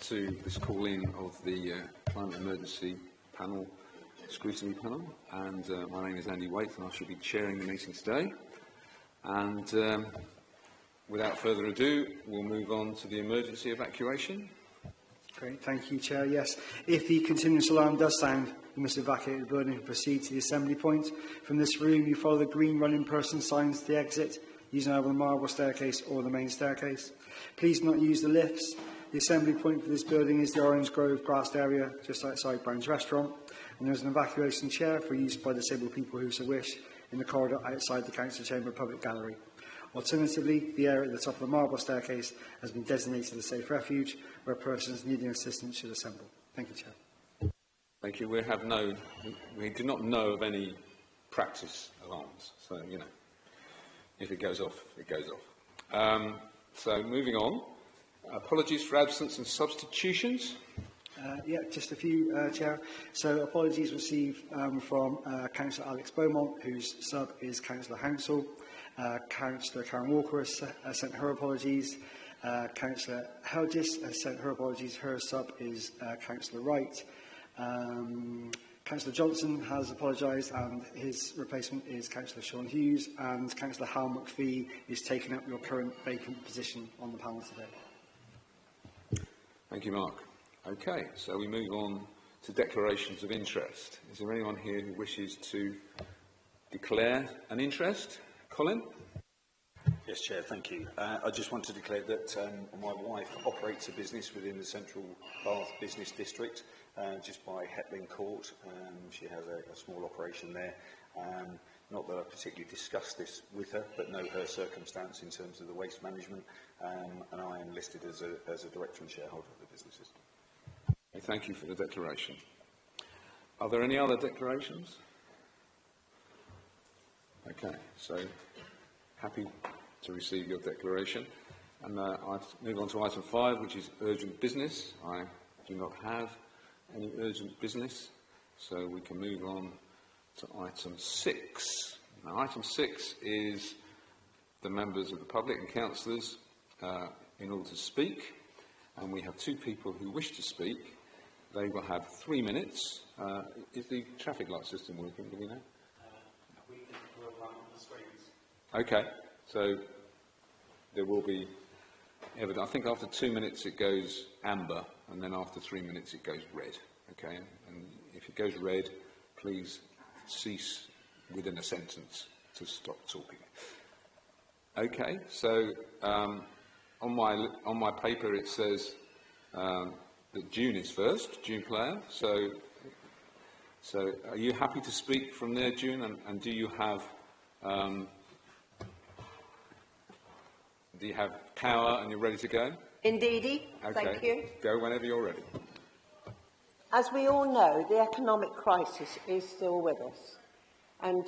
to this call-in of the Climate Emergency Panel, Scrutiny Panel, and my name is Andy Waite, and I shall be chairing the meeting today. And without further ado, we'll move on to the emergency evacuation. Great, thank you, Chair. Yes, if the continuous alarm does sound, you must evacuate the building and proceed to the assembly point. From this room, you follow the green running person signs to the exit, using either the marble staircase or the main staircase. Please do not use the lifts. The assembly point for this building is the Orange Grove grassed area just outside Brown's Restaurant, and there is an evacuation chair for use by disabled people who so wish in the corridor outside the Council Chamber Public Gallery. Alternatively, the area at the top of the marble staircase has been designated a safe refuge where persons needing assistance should assemble. Thank you, Chair. Thank you. We do not know of any practice alarms, so, you know, if it goes off, it goes off. So, moving on. Apologies for absence and substitutions. Yeah, just a few, Chair. So, apologies received from Councillor Alex Beaumont, whose sub is Councillor Hounsell. Councillor Karen Walker has sent her apologies. Councillor Helgis has sent her apologies. Her sub is Councillor Wright. Councillor Johnson has apologised, and his replacement is Councillor Sean Hughes. And Councillor Hal McPhee is taking up your current vacant position on the panel today. Thank you, Mark. Okay, so we move on to declarations of interest. Is there anyone here who wishes to declare an interest? Colin? Yes, Chair, thank you. I just want to declare that my wife operates a business within the Central Bath Business District, just by Hetling Court. She has a small operation there. Not that I particularly discussed this with her, but know her circumstance in terms of the waste management, and I am listed as a director and shareholder of the businesses. Okay, thank you for the declaration. Are there any other declarations? Okay, so happy to receive your declaration. And I move on to item 5, which is urgent business. I do not have any urgent business, so we can move on to item 6. Now, item 6 is the members of the public and councillors in order to speak, and we have 2 people who wish to speak. They will have 3 minutes. Is the traffic light system working? Do we know? We will run on the screens. Okay, so there will be evidence. I think after 2 minutes it goes amber, and then after 3 minutes it goes red. Okay, and if it goes red, please cease within a sentence to stop talking. Okay, so on my paper it says that June is first, June Player. So are you happy to speak from there, June? And do you have power and you're ready to go? Indeedy. Okay. Thank you. Go whenever you're ready. As we all know, the economic crisis is still with us, and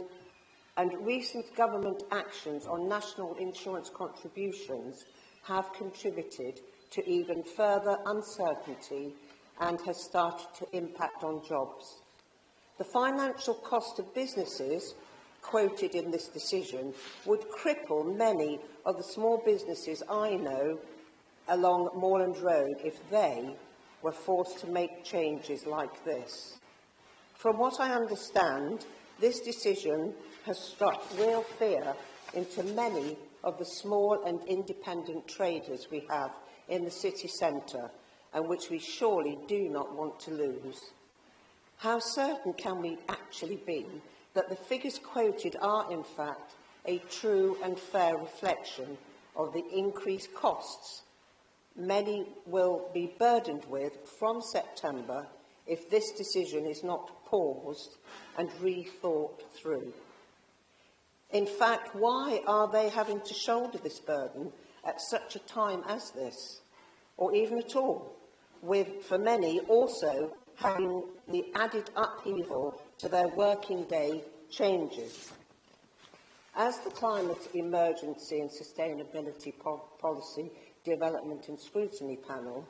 recent government actions on national insurance contributions have contributed to even further uncertainty and has started to impact on jobs. The financial cost of businesses quoted in this decision would cripple many of the small businesses I know along Moorland Road if they were forced to make changes like this. From what I understand, this decision has struck real fear into many of the small and independent traders we have in the city centre, and which we surely do not want to lose. How certain can we actually be that the figures quoted are in fact a true and fair reflection of the increased costs many will be burdened with from September if this decision is not paused and rethought through? In fact, why are they having to shoulder this burden at such a time as this, or even at all, with, for many, also having the added upheaval to their working day changes? As the Climate Emergency and Sustainability Policy Development and Scrutiny Panel,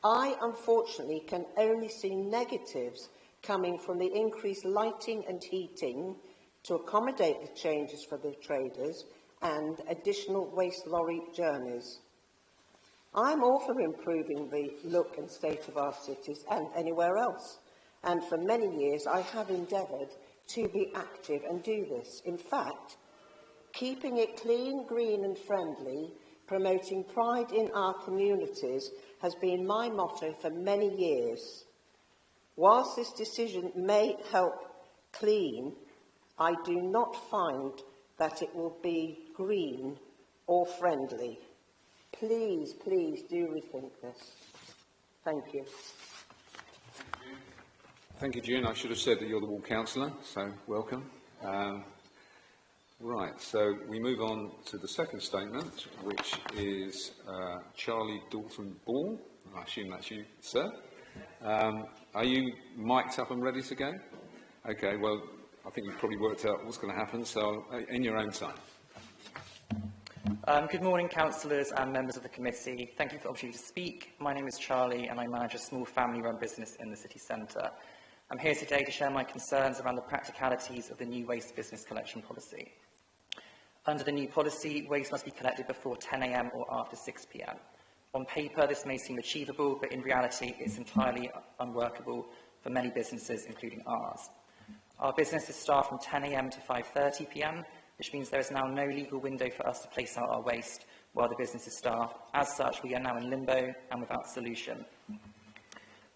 I unfortunately can only see negatives coming from the increased lighting and heating to accommodate the changes for the traders and additional waste lorry journeys. I'm all for improving the look and state of our cities and anywhere else. And for many years, I have endeavoured to be active and do this. In fact, keeping it clean, green and friendly, promoting pride in our communities has been my motto for many years. Whilst this decision may help clean, I do not find that it will be green or friendly. Please, please do rethink this. Thank you. Thank you, June. I should have said that you're the ward councillor, so welcome. Right, so we move on to the second statement, which is Charlie Dalton-Ball. I assume that's you, sir. Are you mic'd up and ready to go? Okay, well, I think you've probably worked out what's going to happen, so in your own time. Good morning, councillors and members of the committee. Thank you for the opportunity to speak. My name is Charlie and I manage a small family-run business in the city centre. I'm here today to share my concerns around the practicalities of the new waste business collection policy. Under the new policy, waste must be collected before 10 a.m. or after 6 p.m. On paper, this may seem achievable, but in reality, it's entirely unworkable for many businesses, including ours. Our business is staffed from 10 a.m. to 5:30 p.m., which means there is now no legal window for us to place out our waste while the business is staffed. As such, we are now in limbo and without solution.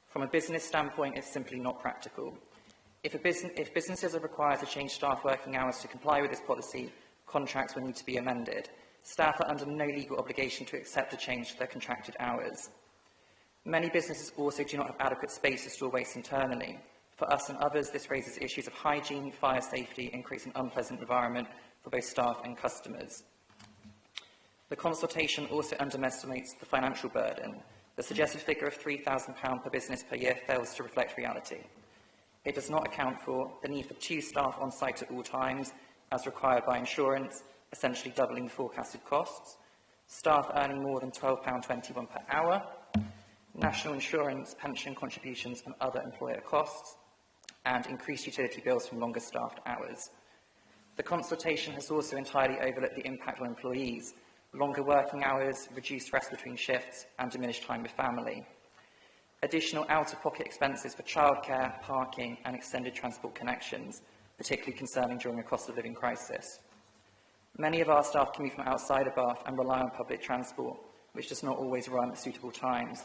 From a business standpoint, it's simply not practical. If businesses are required to change staff working hours to comply with this policy, contracts will need to be amended. Staff are under no legal obligation to accept a change to their contracted hours. Many businesses also do not have adequate space to store waste internally. For us and others, this raises issues of hygiene, fire safety, and creates an unpleasant environment for both staff and customers. The consultation also underestimates the financial burden. The suggested figure of £3,000 per business per year fails to reflect reality. It does not account for the need for 2 staff on site at all times, as required by insurance, essentially doubling the forecasted costs, staff earning more than £12.21 per hour, national insurance, pension contributions and other employer costs, and increased utility bills from longer staffed hours. The consultation has also entirely overlooked the impact on employees, longer working hours, reduced rest between shifts, and diminished time with family. Additional out-of-pocket expenses for childcare, parking, and extended transport connections, particularly concerning during a cost of living crisis. Many of our staff commute from outside of Bath and rely on public transport, which does not always run at suitable times.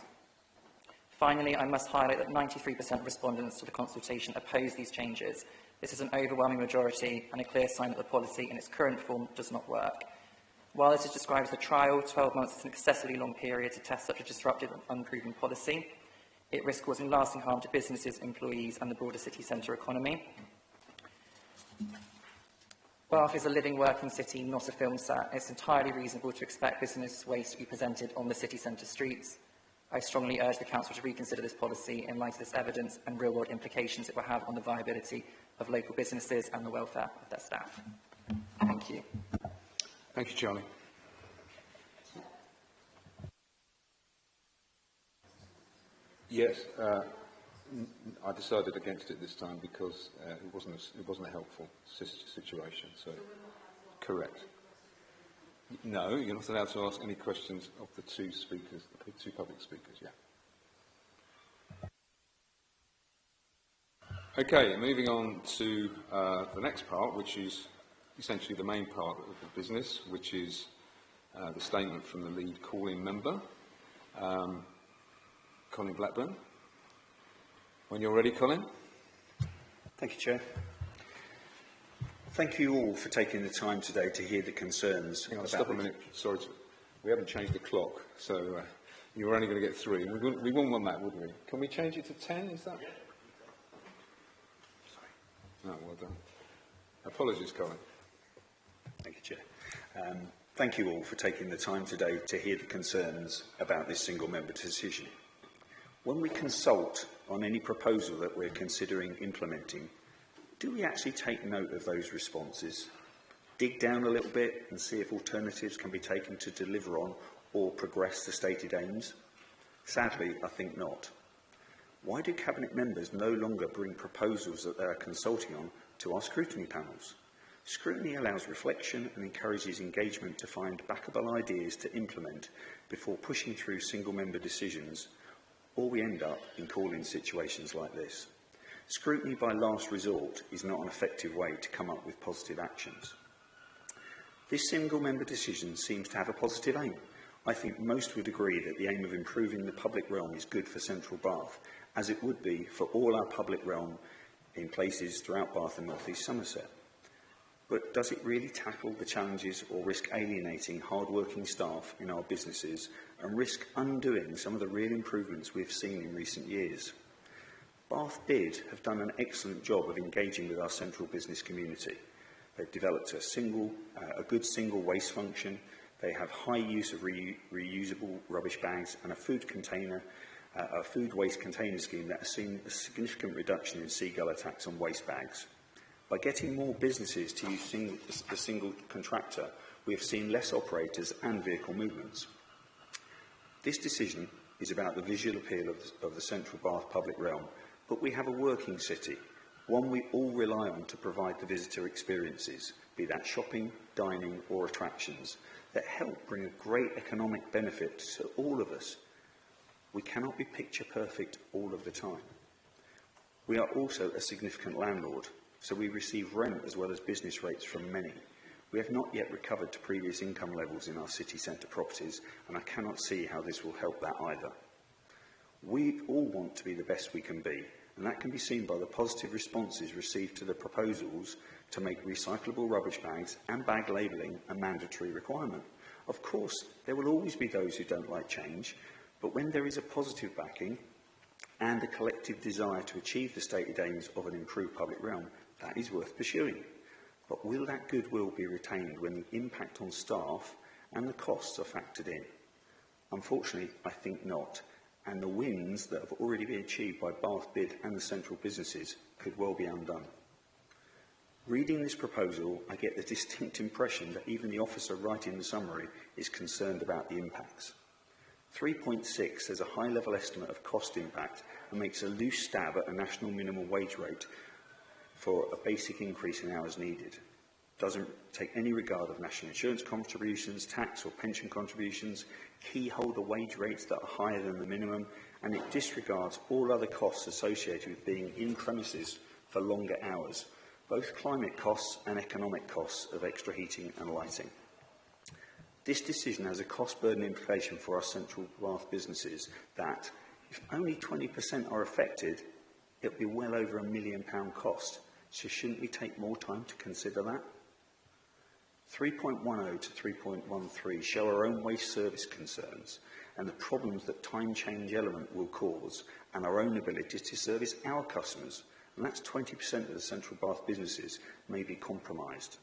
Finally, I must highlight that 93% of respondents to the consultation oppose these changes. This is an overwhelming majority and a clear sign that the policy in its current form does not work. While this is described as a trial, 12 months is an excessively long period to test such a disruptive and unproven policy. It risks causing lasting harm to businesses, employees and the broader city centre economy. Bath is a living, working city, not a film set. It's entirely reasonable to expect business waste to be presented on the city centre streets. I strongly urge the Council to reconsider this policy in light of this evidence and real-world implications it will have on the viability of local businesses and the welfare of their staff. Thank you. Thank you, Charlie. Yes, I decided against it this time because it wasn't a helpful situation. So, correct. No, you're not allowed to ask any questions of the 2 speakers, the 2 public speakers. Yeah. Okay, moving on to the next part, which is essentially the main part of the business, which is the statement from the lead call-in member, Colin Blackburn. When you're ready, Colin. Thank you, Chair. Thank you all for taking the time today to hear the concerns. Hang on, stop a minute. Sorry, we haven't changed the clock, so you're only going to get 3. We wouldn't want that, would we? Can we change it to 10? Is that? Sorry. No, well done. Apologies, Colin. Thank you, Chair. Thank you all for taking the time today to hear the concerns about this single-member decision. When we consult on any proposal that we're considering implementing, do we actually take note of those responses, dig down a little bit and see if alternatives can be taken to deliver on or progress the stated aims? Sadly, I think not. Why do Cabinet members no longer bring proposals that they are consulting on to our scrutiny panels? Scrutiny allows reflection and encourages engagement to find backable ideas to implement before pushing through single-member decisions, or we end up in call-in situations like this. Scrutiny by last resort is not an effective way to come up with positive actions. This single-member decision seems to have a positive aim. I think most would agree that the aim of improving the public realm is good for Central Bath, as it would be for all our public realm in places throughout Bath and North East Somerset. But does it really tackle the challenges or risk alienating hard-working staff in our businesses and risk undoing some of the real improvements we've seen in recent years? Bath Bid have done an excellent job of engaging with our central business community. They've developed a good single waste function. They have high use of reusable rubbish bags and a food waste container scheme that has seen a significant reduction in seagull attacks on waste bags. By getting more businesses to use the single contractor, we have seen less operators and vehicle movements. This decision is about the visual appeal of the Central Bath public realm, but we have a working city, one we all rely on to provide the visitor experiences, be that shopping, dining or attractions, that help bring a great economic benefit to all of us. We cannot be picture perfect all of the time. We are also a significant landlord, so we receive rent as well as business rates from many. We have not yet recovered to previous income levels in our city centre properties, and I cannot see how this will help that either. We all want to be the best we can be, and that can be seen by the positive responses received to the proposals to make recyclable rubbish bags and bag labelling a mandatory requirement. Of course, there will always be those who don't like change, but when there is a positive backing and a collective desire to achieve the stated aims of an improved public realm, that is worth pursuing. But will that goodwill be retained when the impact on staff and the costs are factored in? Unfortunately, I think not, and the wins that have already been achieved by Bath Bid and the central businesses could well be undone. Reading this proposal, I get the distinct impression that even the officer writing the summary is concerned about the impacts. 3.6 has a high-level estimate of cost impact and makes a loose stab at a national minimum wage rate for a basic increase in hours needed. Doesn't take any regard of national insurance contributions, tax or pension contributions, key holder wage rates that are higher than the minimum, and it disregards all other costs associated with being in premises for longer hours, both climate costs and economic costs of extra heating and lighting. This decision has a cost burden implication for our central Bath businesses that, if only 20% are affected, it will be well over £1 million cost. So shouldn't we take more time to consider that? 3.10 to 3.13 show our own waste service concerns and the problems that time change element will cause and our own ability to service our customers, and that's 20% of the Central Bath businesses may be compromised.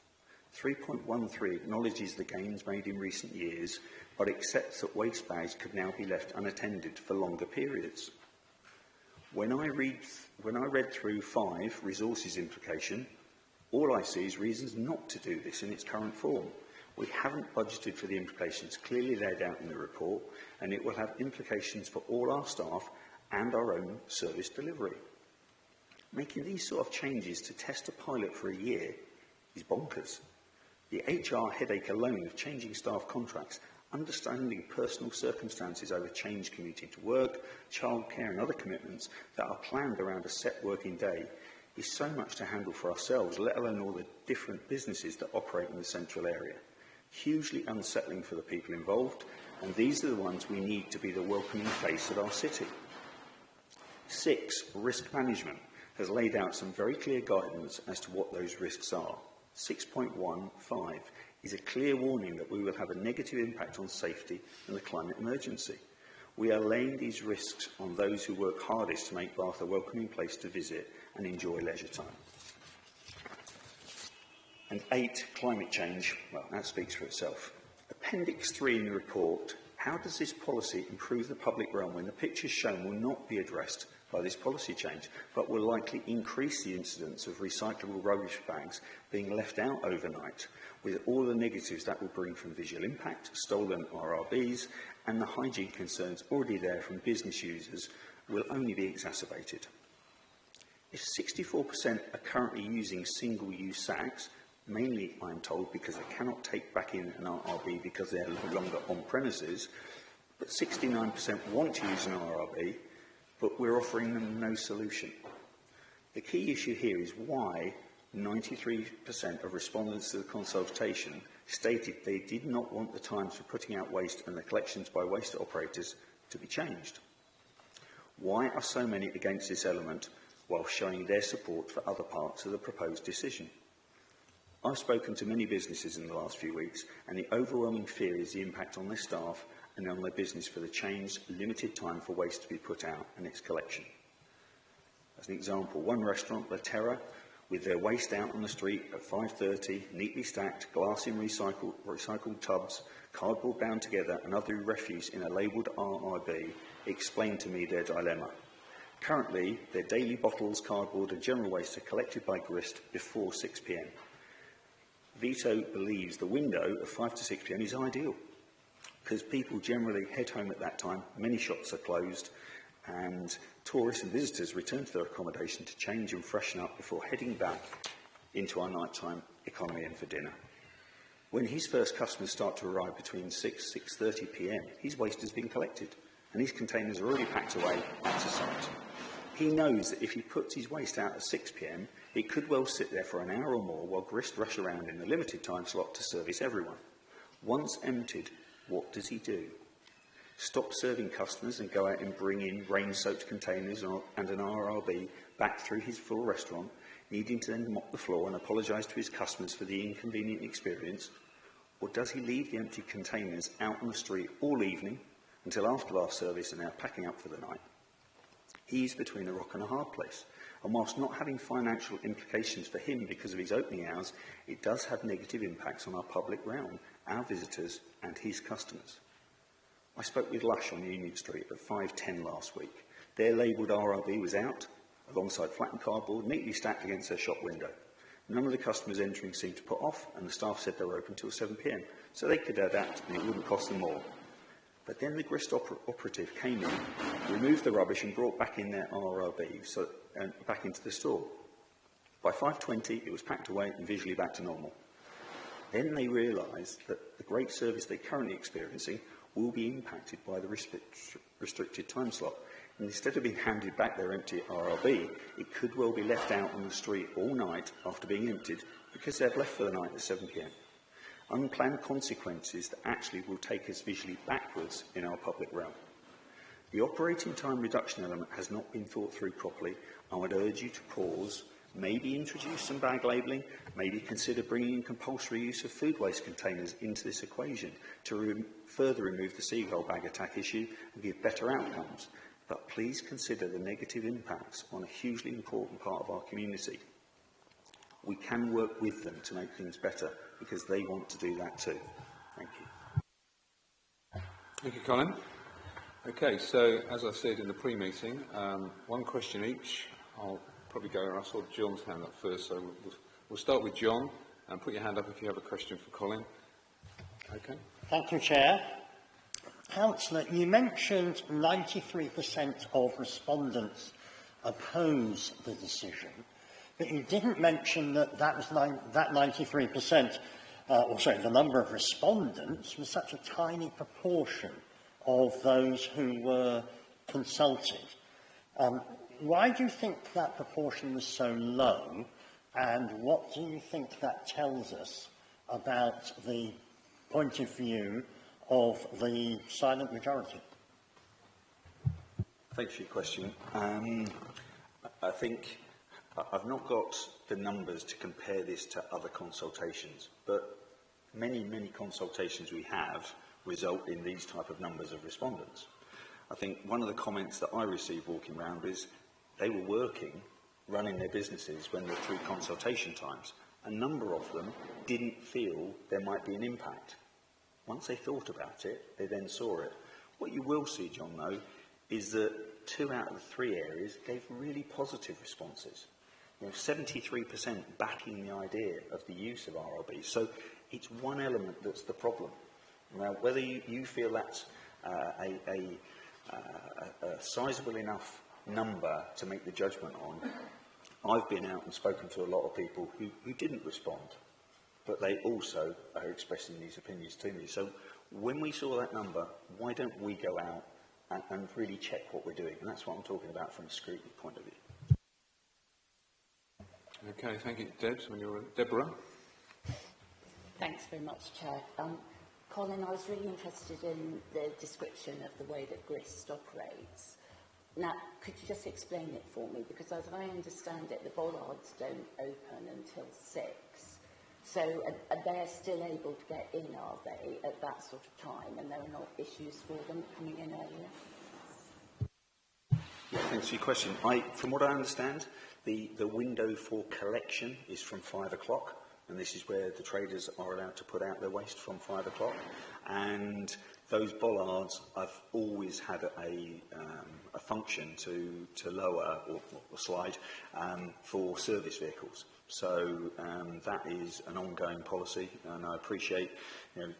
3.13 acknowledges the gains made in recent years, but accepts that waste bags could now be left unattended for longer periods. When I read through 5, resources implication, all I see is reasons not to do this in its current form. We haven't budgeted for the implications clearly laid out in the report, and it will have implications for all our staff and our own service delivery. Making these sort of changes to test a pilot for a year is bonkers. The HR headache alone of changing staff contracts, understanding personal circumstances over change commuting to work, childcare and other commitments that are planned around a set working day is so much to handle for ourselves, let alone all the different businesses that operate in the central area. Hugely unsettling for the people involved, and these are the ones we need to be the welcoming face of our city. 6, risk management has laid out some very clear guidance as to what those risks are. 6.15 is a clear warning that we will have a negative impact on safety and the climate emergency. We are laying these risks on those who work hardest to make Bath a welcoming place to visit and enjoy leisure time. And 8, climate change. Well, that speaks for itself. Appendix 3 in the report, how does this policy improve the public realm when the pictures shown will not be addressed by this policy change, but will likely increase the incidence of recyclable rubbish bags being left out overnight, with all the negatives that will bring from visual impact, stolen RRBs, and the hygiene concerns already there from business users will only be exacerbated. If 64% are currently using single-use sacks, mainly, I'm told, because they cannot take back in an RRB because they're no longer on premises, but 69% want to use an RRB, but we're offering them no solution. The key issue here is why 93% of respondents to the consultation stated they did not want the times for putting out waste and the collections by waste operators to be changed. Why are so many against this element while showing their support for other parts of the proposed decision? I've spoken to many businesses in the last few weeks, and the overwhelming fear is the impact on their staff and on their business for the changed limited time for waste to be put out and its collection. As an example, one restaurant, La Terra, with their waste out on the street at 5:30, neatly stacked, glass in recycled tubs, cardboard bound together, and other refuse in a labelled RRB, explained to me their dilemma. Currently, their daily bottles, cardboard and general waste are collected by Grist before 6 p.m. Vito believes the window of 5 to 6 p.m. is ideal, because people generally head home at that time, many shops are closed, and tourists and visitors return to their accommodation to change and freshen up before heading back into our nighttime economy and for dinner. When his first customers start to arrive between 6:30 p.m, his waste has been collected, and his containers are already packed away out of sight. He knows that if he puts his waste out at 6 p.m, it could well sit there for an hour or more while Grist rush around in the limited time slot to service everyone. Once emptied, what does he do? Stop serving customers and go out and bring in rain-soaked containers and an RRB back through his full restaurant, needing to then mop the floor and apologise to his customers for the inconvenient experience? Or does he leave the empty containers out on the street all evening until after last service and now packing up for the night? He's between a rock and a hard place, and whilst not having financial implications for him because of his opening hours, it does have negative impacts on our public realm, our visitors and his customers. I spoke with Lush on Union Street at 5:10 last week. Their labelled RRB was out, alongside flattened cardboard, neatly stacked against their shop window. None of the customers entering seemed to put off, and the staff said they were open till 7 p.m, so they could adapt and it wouldn't cost them more. But then the Grist operative came in, removed the rubbish and brought back in their RRB back into the store. By 5:20, it was packed away and visually back to normal. Then they realised that the great service they're currently experiencing will be impacted by the restricted time slot. And instead of being handed back their empty RRB, it could well be left out on the street all night after being emptied because they've left for the night at 7 p.m. Unplanned consequences that actually will take us visually backwards in our public realm. The operating time reduction element has not been thought through properly. I would urge you to pause, maybe introduce some bag labelling, maybe consider bringing in compulsory use of food waste containers into this equation to further remove the seagull bag attack issue and give better outcomes. But please consider the negative impacts on a hugely important part of our community. We can work with them to make things better because they want to do that too. Thank you. Thank you, Colin. Okay, so as I said in the pre-meeting, one question each. I'll probably go, I saw John's hand up first, so we'll start with John, and put your hand up if you have a question for Colin. Okay. Thank you, Chair. Councillor, you mentioned 93% of respondents oppose the decision, but you didn't mention that that 93%, the number of respondents was such a tiny proportion of those who were consulted. Why do you think that proportion was so low, and what do you think that tells us about the point of view of the silent majority? Thanks for your question. I think I've not got the numbers to compare this to other consultations, but many consultations we have result in these type of numbers of respondents. I think one of the comments that I received walking around is they were working, running their businesses when they're through consultation times. A number of them didn't feel there might be an impact. Once they thought about it, they then saw it. What you will see, John, though, is that 2 out of the 3 areas gave really positive responses. 73% backing the idea of the use of RRB. So it's one element that's the problem. Now, whether you feel that's a sizable enough number to make the judgment on, I've been out and spoken to a lot of people who didn't respond. but they also are expressing these opinions to me. So when we saw that number, why don't we go out and really check what we're doing? And that's what I'm talking about from a scrutiny point of view. Okay, thank you, Debs. When you're Deborah. Thanks very much, Chair. Colin, I was really interested in the description of the way that Grist operates. Now, could you just explain it for me? Because as I understand it, the bollards don't open until 6. So they're still able to get in, are they, at that sort of time? And there are not issues for them coming in earlier? Yeah, thanks for your question. From what I understand, the window for collection is from 5 o'clock. And this is where the traders are allowed to put out their waste from 5 o'clock. And those bollards have always had a function to lower or slide for service vehicles. So that is an ongoing policy, and I appreciate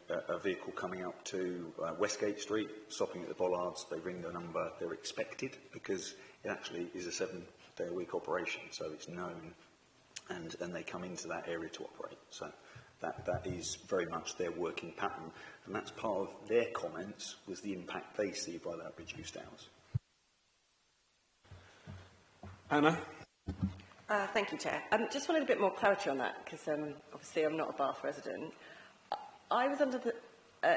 a vehicle coming up to Westgate Street, stopping at the bollards, they ring the number, they're expected, because it actually is a 7-day-a-week operation, so it's known. And they come into that area to operate. So that is very much their working pattern. And that's part of their comments, was the impact they see by that reduced hours. Anna? Thank you, Chair. Just wanted a bit more clarity on that, because obviously I'm not a Bath resident. I was under the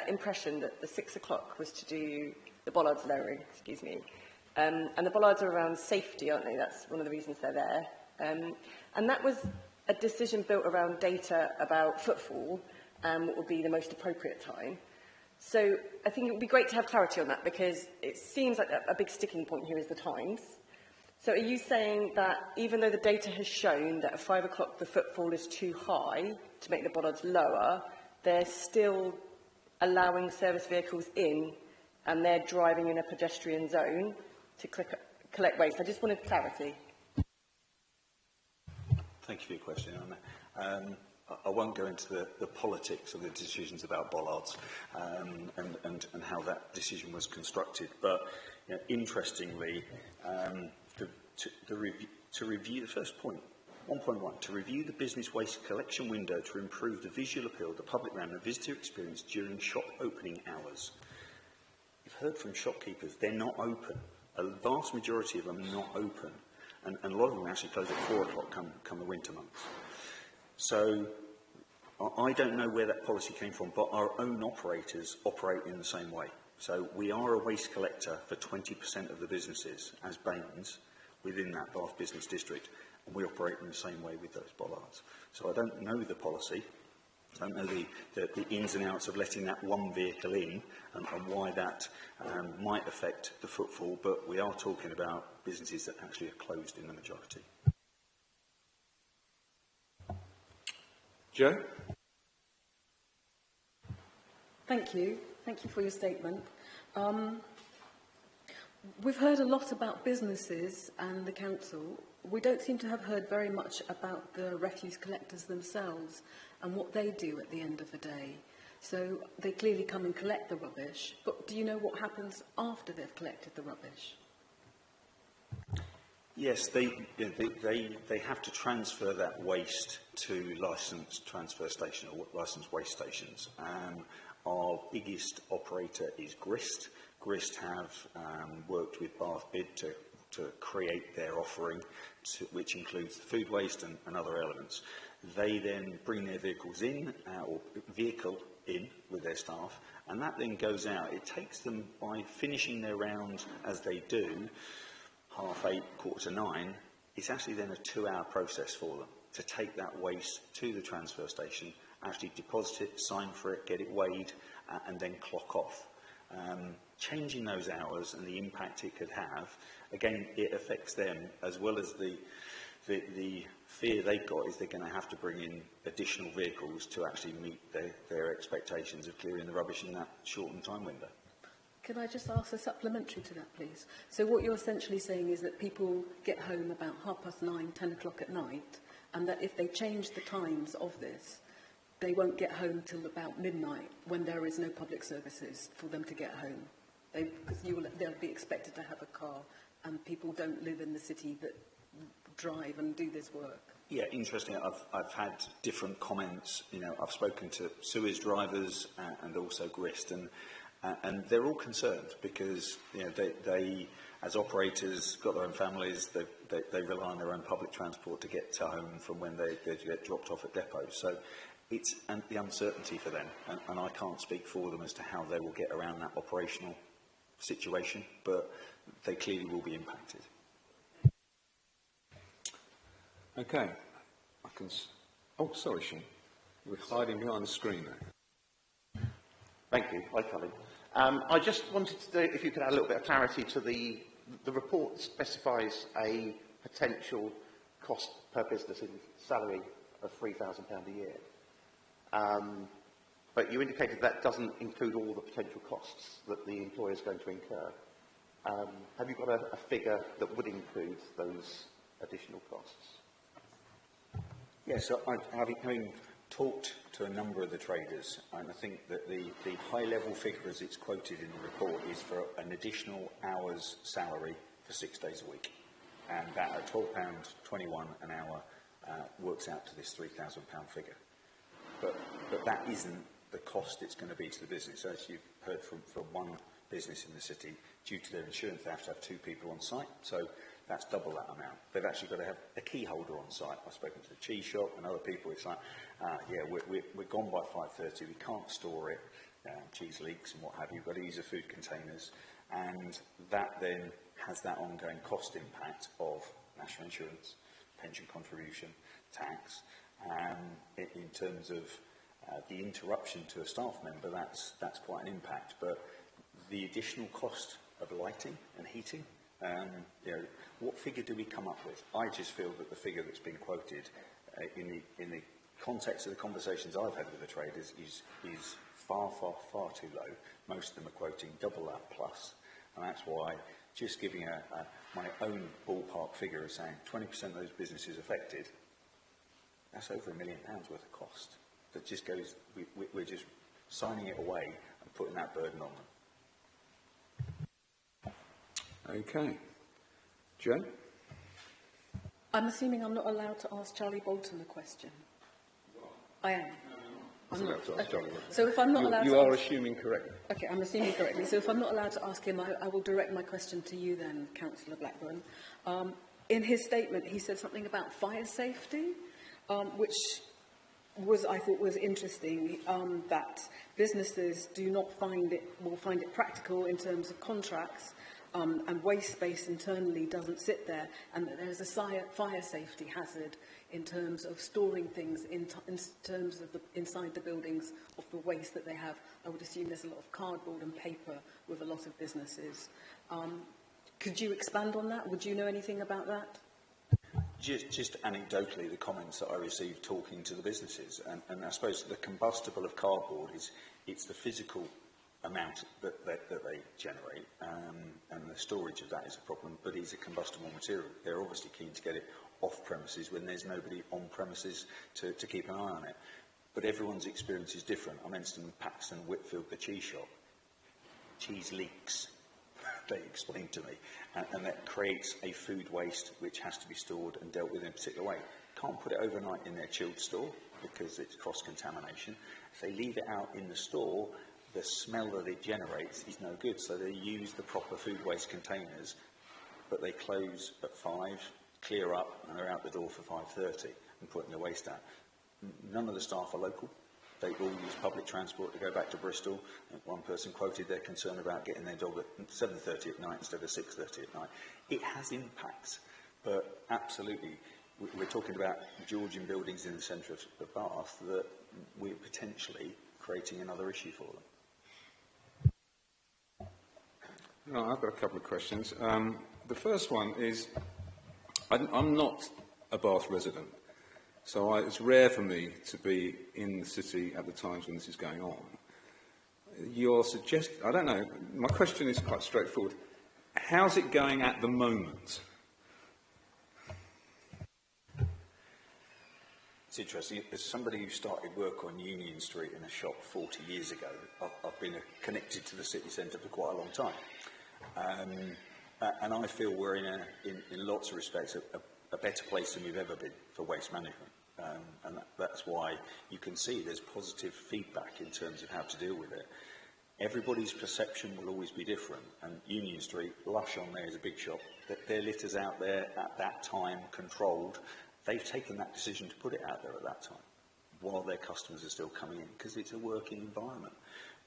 impression that the 6 o'clock was to do the bollards lowering, excuse me. And the bollards are around safety, aren't they? That's one of the reasons they're there. And that was a decision built around data about footfall and what would be the most appropriate time. So I think it would be great to have clarity on that, because it seems like a big sticking point here is the times. So are you saying that even though the data has shown that at 5 o'clock the footfall is too high to make the bollards lower, they're still allowing service vehicles in and they're driving in a pedestrian zone to collect waste? I just wanted clarity. Thank you for your question, Anna. I won't go into the politics of the decisions about bollards and how that decision was constructed, but interestingly, to review the first point, 1.1, to review the business waste collection window to improve the visual appeal, the public realm and visitor experience during shop opening hours. You've heard from shopkeepers, they're not open. A vast majority of them are not open. And a lot of them actually close at 4 o'clock come the winter months. So I don't know where that policy came from, but our own operators operate in the same way. So we are a waste collector for 20% of the businesses as Baines within that Bath Business District, and we operate in the same way with those bollards. So I don't know the policy. I don't know the ins and outs of letting that one vehicle in and why that might affect the footfall, but we are talking about businesses that actually are closed in the majority. Joe? Thank you. Thank you for your statement. We've heard a lot about businesses and the council. We don't seem to have heard very much about the refuse collectors themselves and what they do at the end of the day. So they clearly come and collect the rubbish, but do you know what happens after they've collected the rubbish? Yes, they have to transfer that waste to licensed transfer station or licensed waste stations. Our biggest operator is Grist. Grist have worked with Bath Bid to create their offering, which includes the food waste and other elements. They then bring their vehicles in, or vehicle in with their staff, and that then goes out. It takes them, by finishing their round as they do, 8:30, 8:45, it's actually then a 2-hour process for them to take that waste to the transfer station, actually deposit it, sign for it, get it weighed, and then clock off. Changing those hours and the impact it could have, again, it affects them, as well as the fear they've got is they're going to have to bring in additional vehicles to actually meet their expectations of clearing the rubbish in that shortened time window. Can I just ask a supplementary to that, please? So what you're essentially saying is that people get home about 9:30, 10 o'clock at night, and that if they change the times of this, they won't get home till about midnight when there is no public services for them to get home. Because they'll be expected to have a car, and people don't live in the city that drive and do this work. Yeah, interesting. I've had different comments. You know, I've spoken to sewage drivers and also Grist, and they're all concerned because, you know, they as operators got their own families. They rely on their own public transport to get to home from when they get dropped off at depots. So it's the uncertainty for them, and I can't speak for them as to how they will get around that operational situation, but they clearly will be impacted. Okay. Oh, sorry, Shane. We're hiding behind the screen there. Thank you. Hi, Colin. I just wanted to know if you could add a little bit of clarity to the report specifies a potential cost per business in salary of £3,000 a year. But you indicated that doesn't include all the potential costs that the employer is going to incur. Have you got a figure that would include those additional costs? Yes, so having talked to a number of the traders, and I think that the high-level figure as it's quoted in the report is for an additional hour's salary for 6 days a week. And that at £12.21 an hour works out to this £3,000 figure. But that isn't the cost it's going to be to the business. As you've heard from one business in the city, due to their insurance, they have to have 2 people on site. So that's double that amount. They've actually got to have a key holder on site. I've spoken to the cheese shop and other people. It's like, yeah, we're gone by 5:30. We can't store it. Cheese leaks and what have you. You've got to use the food containers. And that then has that ongoing cost impact of national insurance, pension contribution, tax. In terms of the interruption to a staff member, that's quite an impact. But the additional cost of lighting and heating, you know, what figure do we come up with? I just feel that the figure that's been quoted in the context of the conversations I've had with the traders is far too low. Most of them are quoting double that plus, and that's why just giving my own ballpark figure of saying 20% of those businesses affected, that's over £1 million worth of cost. That just goes, we're just signing it away and putting that burden on them. Okay. Joe? I'm assuming I'm not allowed to ask Charlie Bolton a question. I am. I'm not. So if I'm not allowed to You are ask... assuming correctly. Okay, I'm assuming correctly. So if I'm not allowed to ask him, I will direct my question to you then, Councillor Blackburn. In his statement, he said something about fire safety, which I thought was interesting, that businesses will find it practical in terms of contracts, and waste space internally doesn't sit there, and that there is a fire safety hazard in terms of storing things in terms of inside the buildings of the waste that they have. I would assume there's a lot of cardboard and paper with a lot of businesses. Could you expand on that? Would you know anything about that? Just anecdotally, the comments that I received talking to the businesses, and I suppose the combustible of cardboard it's the physical amount that they generate, and the storage of that is a problem, but it's a combustible material. They're obviously keen to get it off premises when there's nobody on premises to keep an eye on it. But everyone's experience is different. I mentioned Paxton, Whitfield, the cheese shop. Cheese leaks, they explained to me, and that creates a food waste which has to be stored and dealt with in a particular way. Can't put it overnight in their chilled store because it's cross-contamination. If they leave it out in the store, the smell that it generates is no good, so they use the proper food waste containers, but they close at 5, clear up, and they're out the door for 5:30 and putting the waste out. None of the staff are local. They all use public transport to go back to Bristol. One person quoted their concern about getting their dog at 7:30 at night instead of 6:30 at night. It has impacts, but absolutely, we're talking about Georgian buildings in the centre of Bath that we're potentially creating another issue for them. No, I've got a couple of questions. The first one is, I'm not a Bath resident, so it's rare for me to be in the city at the times when this is going on. I don't know, my question is quite straightforward. How's it going at the moment? It's interesting. As somebody who started work on Union Street in a shop 40 years ago, I've been connected to the city centre for quite a long time. And I feel we're in lots of respects, a better place than we've ever been for waste management. That's why you can see there's positive feedback in terms of how to deal with it. Everybody's perception will always be different, and Union Street, Lush on there is a big shop. Their litter's out there at that time, controlled. They've taken that decision to put it out there at that time, while their customers are still coming in, because it's a working environment.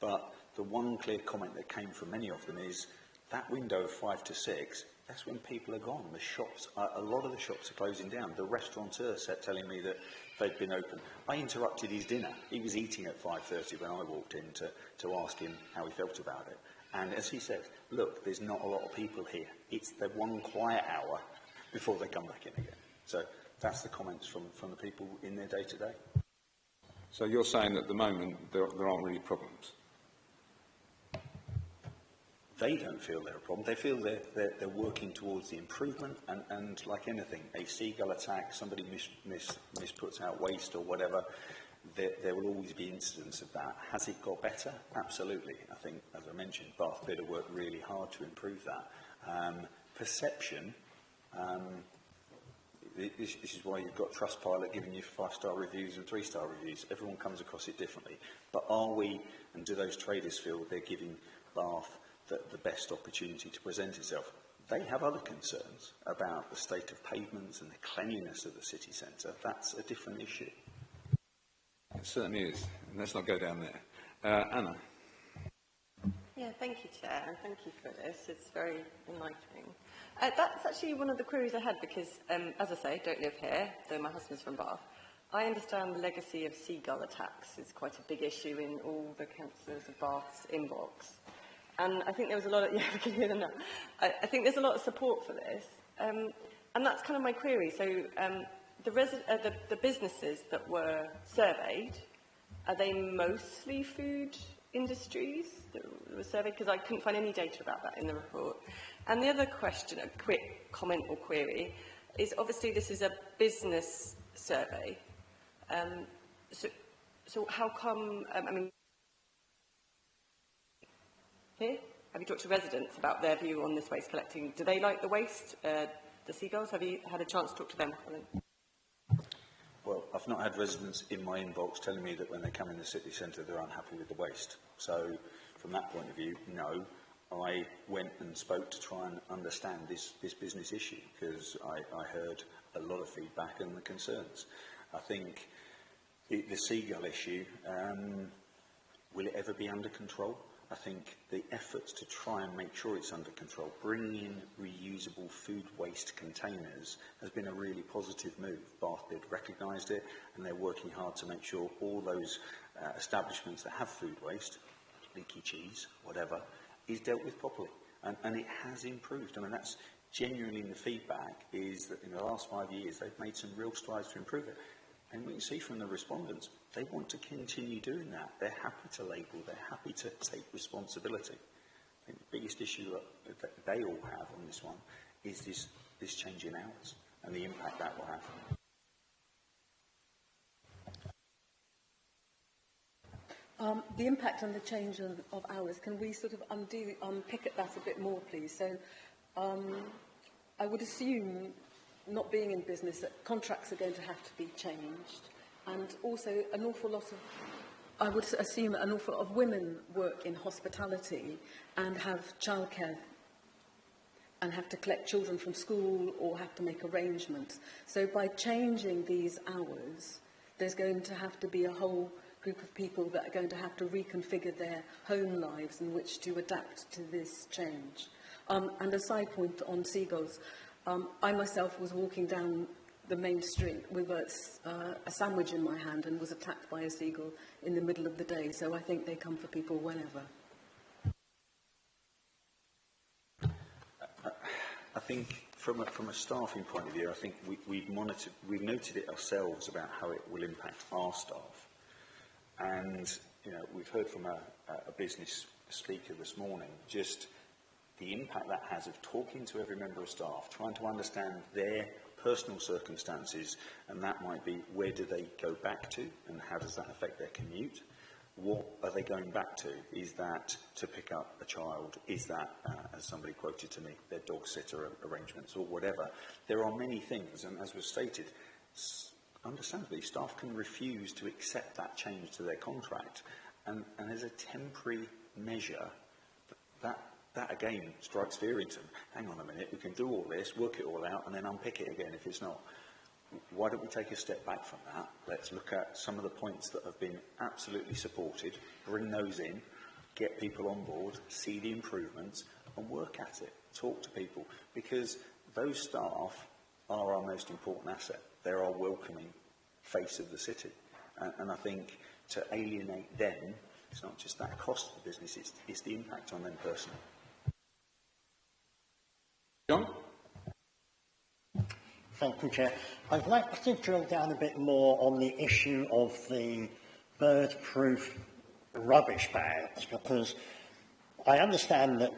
But the one clear comment that came from many of them is that window of 5 to 6, that's when people are gone. The shops, a lot of the shops are closing down. The restaurateur said, telling me that they'd been open. I interrupted his dinner. He was eating at 5:30 when I walked in to ask him how he felt about it. And as he said, look, there's not a lot of people here. It's the one quiet hour before they come back in again. So that's the comments from the people in their day-to-day. So you're saying that at the moment there aren't really problems? They don't feel they're a problem. They feel they're working towards the improvement, and like anything, a seagull attack, somebody misputs out waste or whatever, there will always be incidents of that. Has it got better? Absolutely. I think, as I mentioned, Bath Bidder worked really hard to improve that. Perception, this is why you've got Trustpilot giving you 5-star reviews and 3-star reviews. Everyone comes across it differently. But are we, and do those traders feel they're giving Bath the best opportunity to present itself? They have other concerns about the state of pavements and the cleanliness of the city centre. That's a different issue. It certainly is. And let's not go down there. Anna. Yeah, thank you, Chair, and thank you for this. It's very enlightening. That's actually one of the queries I had because, as I say, don't live here, though my husband's from Bath. I understand the legacy of seagull attacks is quite a big issue in all the councillors of Bath's inbox. And I think there was a lot of, yeah, we can hear them now. I think there's a lot of support for this. And that's kind of my query. So the businesses that were surveyed, are they mostly food industries that were surveyed? Because I couldn't find any data about that in the report. And the other question, a quick comment or query, is obviously this is a business survey. So how come, I mean, here, have you talked to residents about their view on this waste collecting? Do they like the waste, the seagulls? Have you had a chance to talk to them? Well, I've not had residents in my inbox telling me that when they come in the city centre they're unhappy with the waste. So from that point of view, no. I went and spoke to try and understand this business issue because I heard a lot of feedback and the concerns. I think the seagull issue, will it ever be under control? I think the efforts to try and make sure it's under control, bringing in reusable food waste containers, has been a really positive move. Bath Bid recognised it, and they're working hard to make sure all those establishments that have food waste, leaky cheese, whatever, is dealt with properly. And it has improved. I mean, that's genuinely the feedback, is that in the last 5 years they've made some real strides to improve it. And we can see from the respondents, they want to continue doing that. They're happy to label, they're happy to take responsibility. I think the biggest issue that they all have on this one is this change in hours and the impact that will have. The impact on the change of hours, can we sort of unpick at that a bit more, please? So I would assume, not being in business, that contracts are going to have to be changed, and also an awful lot of, I would assume an awful lot of women work in hospitality and have childcare and have to collect children from school or have to make arrangements. So by changing these hours, there's going to have to be a whole group of people that are going to have to reconfigure their home lives in which to adapt to this change. And a side point on seagulls, I myself was walking down the main street with a sandwich in my hand and was attacked by a seagull in the middle of the day, so I think they come for people whenever. I think from a staffing point of view, I think we've noted it ourselves about how it will impact our staff. And, you know, we've heard from a business speaker this morning, just the impact that has of talking to every member of staff, trying to understand their personal circumstances, and that might be where do they go back to and how does that affect their commute? what are they going back to? Is that to pick up a child? Is that, as somebody quoted to me, their dog sitter arrangements or whatever? There are many things, and as was stated, understandably, staff can refuse to accept that change to their contract, and as a temporary measure, that again strikes fear into them. Hang on a minute, we can do all this, work it all out, and then unpick it again if it's not. Why don't we take a step back from that? Let's look at some of the points that have been absolutely supported, bring those in, get people on board, see the improvements, and work at it. Talk to people, because those staff are our most important asset. They're our welcoming face of the city. And I think to alienate them, it's not just that cost of the business, it's the impact on them personally. John? Thank you, Chair. I'd like to drill down a bit more on the issue of the bird-proof rubbish bags, because I understand that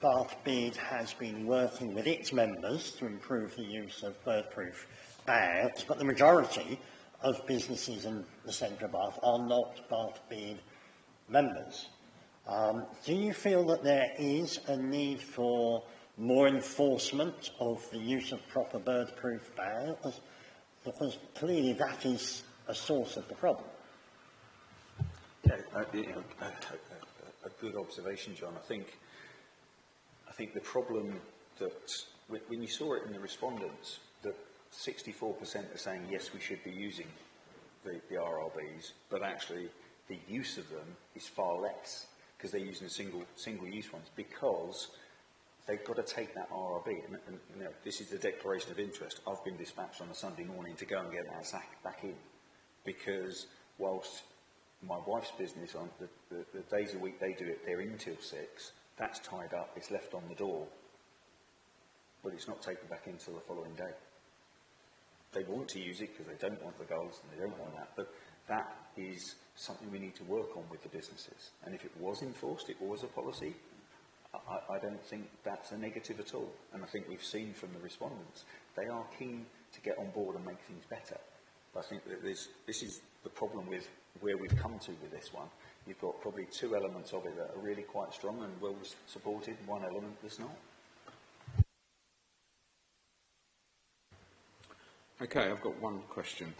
Bath Bid has been working with its members to improve the use of bird-proof bags, but the majority of businesses in the centre of Bath are not Bath Bid members. Do you feel that there is a need for more enforcement of the use of proper bird-proof bags? Because clearly that is a source of the problem. Yeah, a good observation, John. I think the problem that, when you saw it in the respondents, that 64% are saying yes, we should be using the RRBs, but actually the use of them is far less because they're using single-use ones, because they've got to take that RRB, and you know, this is the declaration of interest. I've been dispatched on a Sunday morning to go and get that sack back in, because whilst my wife's business, on the days a week they do it, they're in till 6, that's tied up, it's left on the door, but it's not taken back in until the following day. They want to use it because they don't want the goals and they don't want that, but that is something we need to work on with the businesses. And if it was enforced, it was a policy, I don't think that's a negative at all. And I think we've seen from the respondents, they are keen to get on board and make things better. But I think that this is the problem with where we've come to with this one. You've got probably two elements of it that are really quite strong and well supported, one element that's not. Okay, I've got one question.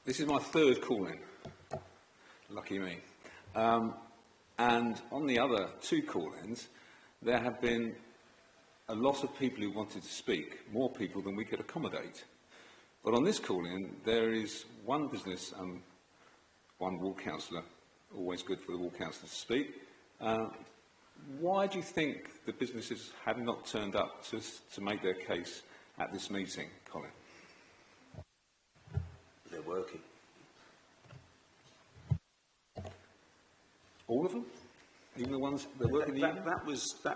This is my third call-in. Lucky me. And on the other two call-ins, there have been a lot of people who wanted to speak, more people than we could accommodate. But on this call-in, there is one business and one ward councillor, always good for the ward councillor to speak. Why do you think the businesses have not turned up to make their case at this meeting, Colin? They're working. All of them? Even the ones that work in the union? That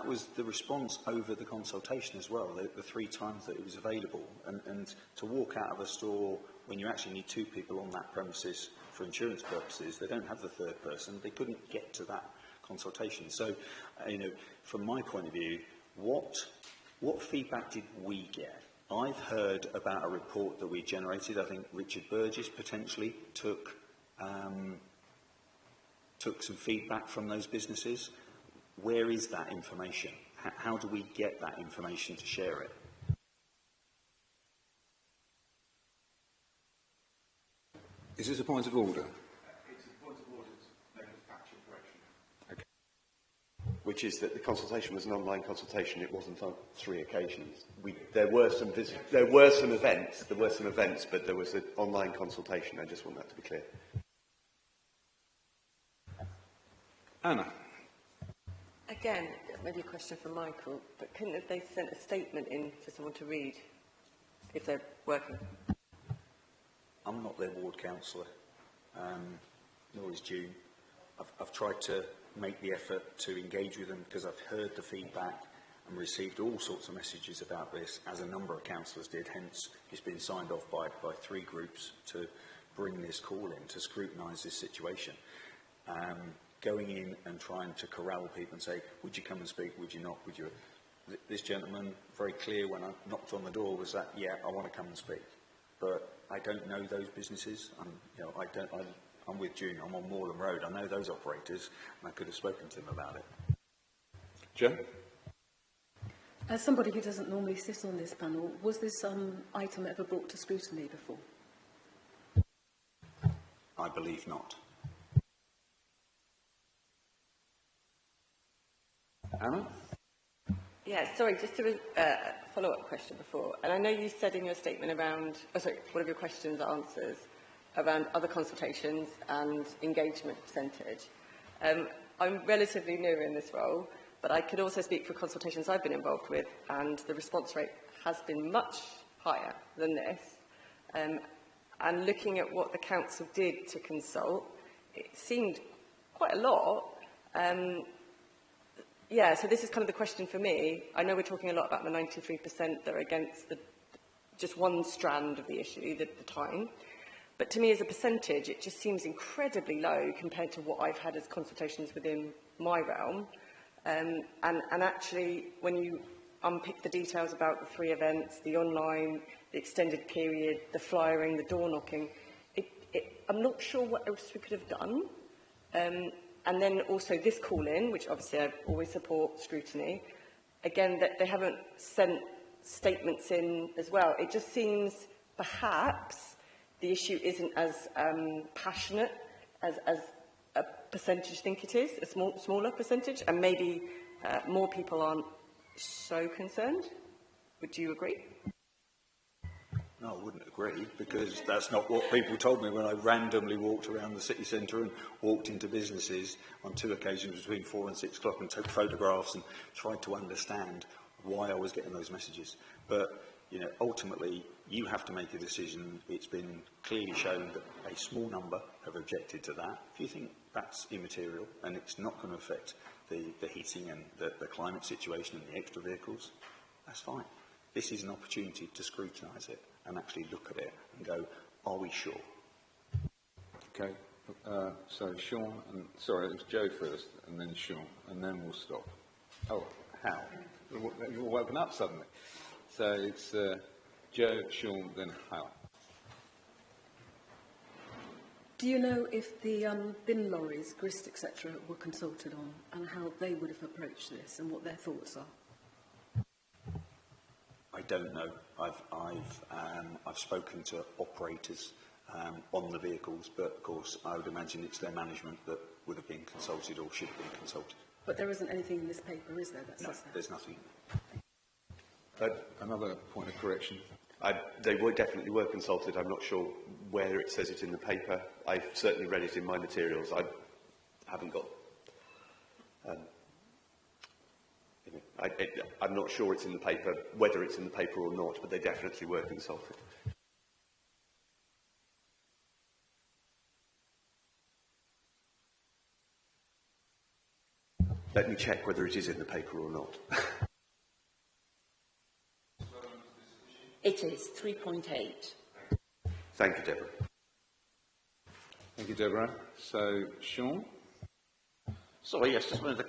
was the response over the consultation as well, the 3 times that it was available. And to walk out of a store when you actually need 2 people on that premises for insurance purposes, they don't have the third person, they couldn't get to that consultation. So, you know, from my point of view, what feedback did we get? I've heard about a report that we generated. I think Richard Burgess potentially took some feedback from those businesses. Where is that information? How do we get that information to share it? Is this a point of order? It's a point of order to make a factual correction. Okay. Which is that the consultation was an online consultation. It wasn't on 3 occasions. There were some events, but there was an online consultation. I just want that to be clear. Anna. Again, maybe a question for Michael, but couldn't have they sent a statement in for someone to read if they're working? I'm not their ward councillor, nor is June. I've tried to make the effort to engage with them because I've heard the feedback and received all sorts of messages about this, as a number of councillors did. Hence, it's been signed off by 3 groups to bring this call in, to scrutinise this situation. Going in and trying to corral people and say, would you come and speak, would you not, would you... This gentleman, very clear when I knocked on the door, was that, yeah, I want to come and speak. But I don't know those businesses. You know, I'm with June. I'm on Moorland Road. I know those operators, and I could have spoken to them about it. Joe? As somebody who doesn't normally sit on this panel, was this item ever brought to scrutiny before? I believe not. Anna? Yeah, sorry, just a follow-up question before. And I know you said in your statement around, one of your questions or answers, around other consultations and engagement percentage. I'm relatively new in this role, but I could also speak for consultations I've been involved with, and the response rate has been much higher than this. And looking at what the council did to consult, it seemed quite a lot. Yeah, so this is kind of the question for me. I know we're talking a lot about the 93% that are against just one strand of the issue at the time. But to me, as a percentage, it just seems incredibly low compared to what I've had as consultations within my realm. And actually, when you unpick the details about the 3 events, the online, the extended period, the flyering, the door knocking, I'm not sure what else we could have done. And then also this call-in, which obviously I always support scrutiny, again, that they haven't sent statements in as well. It just seems perhaps the issue isn't as passionate as a percentage think it is, a smaller percentage, and maybe more people aren't so concerned. Would you agree? No, I wouldn't agree, because that's not what people told me when I randomly walked around the city centre and walked into businesses on 2 occasions between 4 and 6 o'clock and took photographs and tried to understand why I was getting those messages. But, you know, ultimately, you have to make a decision. It's been clearly shown that a small number have objected to that. If you think that's immaterial and it's not going to affect the heating and the climate situation and the extra vehicles, that's fine. This is an opportunity to scrutinise it and actually look at it and go, are we sure? Okay, so Sean, and sorry, it was Joe first, and then Sean, and then we'll stop. Oh, Hal. You've all woken up suddenly. So it's Joe, Sean, then Hal. Do you know if the bin lorries, grist, etc., were consulted on, and how they would have approached this, and what their thoughts are? I don't know. I've spoken to operators on the vehicles, but of course I would imagine it's their management that would have been consulted or should have been consulted. But there isn't anything in this paper, is there, that says that? No, there's nothing. Another point of correction. They definitely were consulted. I'm not sure where it says it in the paper. I've certainly read it in my materials. I haven't got... I'm not sure it's in the paper, whether it's in the paper or not, but they definitely were consulted. Let me check whether it is in the paper or not. It is 3.8. Thank you, Deborah. Thank you, Deborah. So, Sean? Sorry, yes, just wanted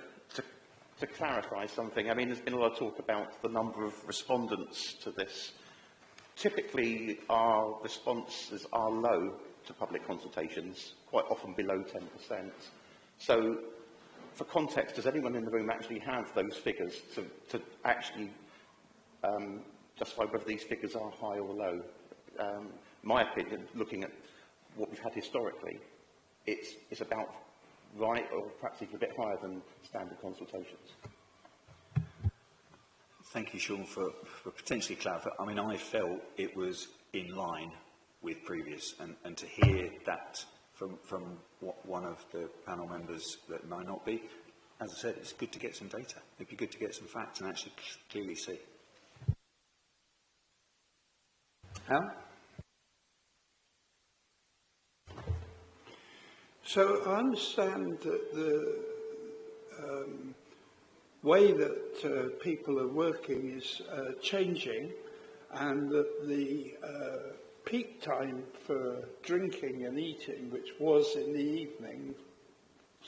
to clarify something. I mean, there's been a lot of talk about the number of respondents to this. Typically, our responses are low to public consultations, quite often below 10%. So, for context, does anyone in the room actually have those figures to actually justify whether these figures are high or low? My opinion, looking at what we've had historically, it's about right, or perhaps even a bit higher than standard consultations. Thank you, Sean, for potentially clarifying. I mean, I felt it was in line with previous, and to hear that from one of the panel members that might not be, as I said, it's good to get some data. It'd be good to get some facts and actually clearly see. Hal? So I understand that the way that people are working is changing, and that the peak time for drinking and eating, which was in the evening,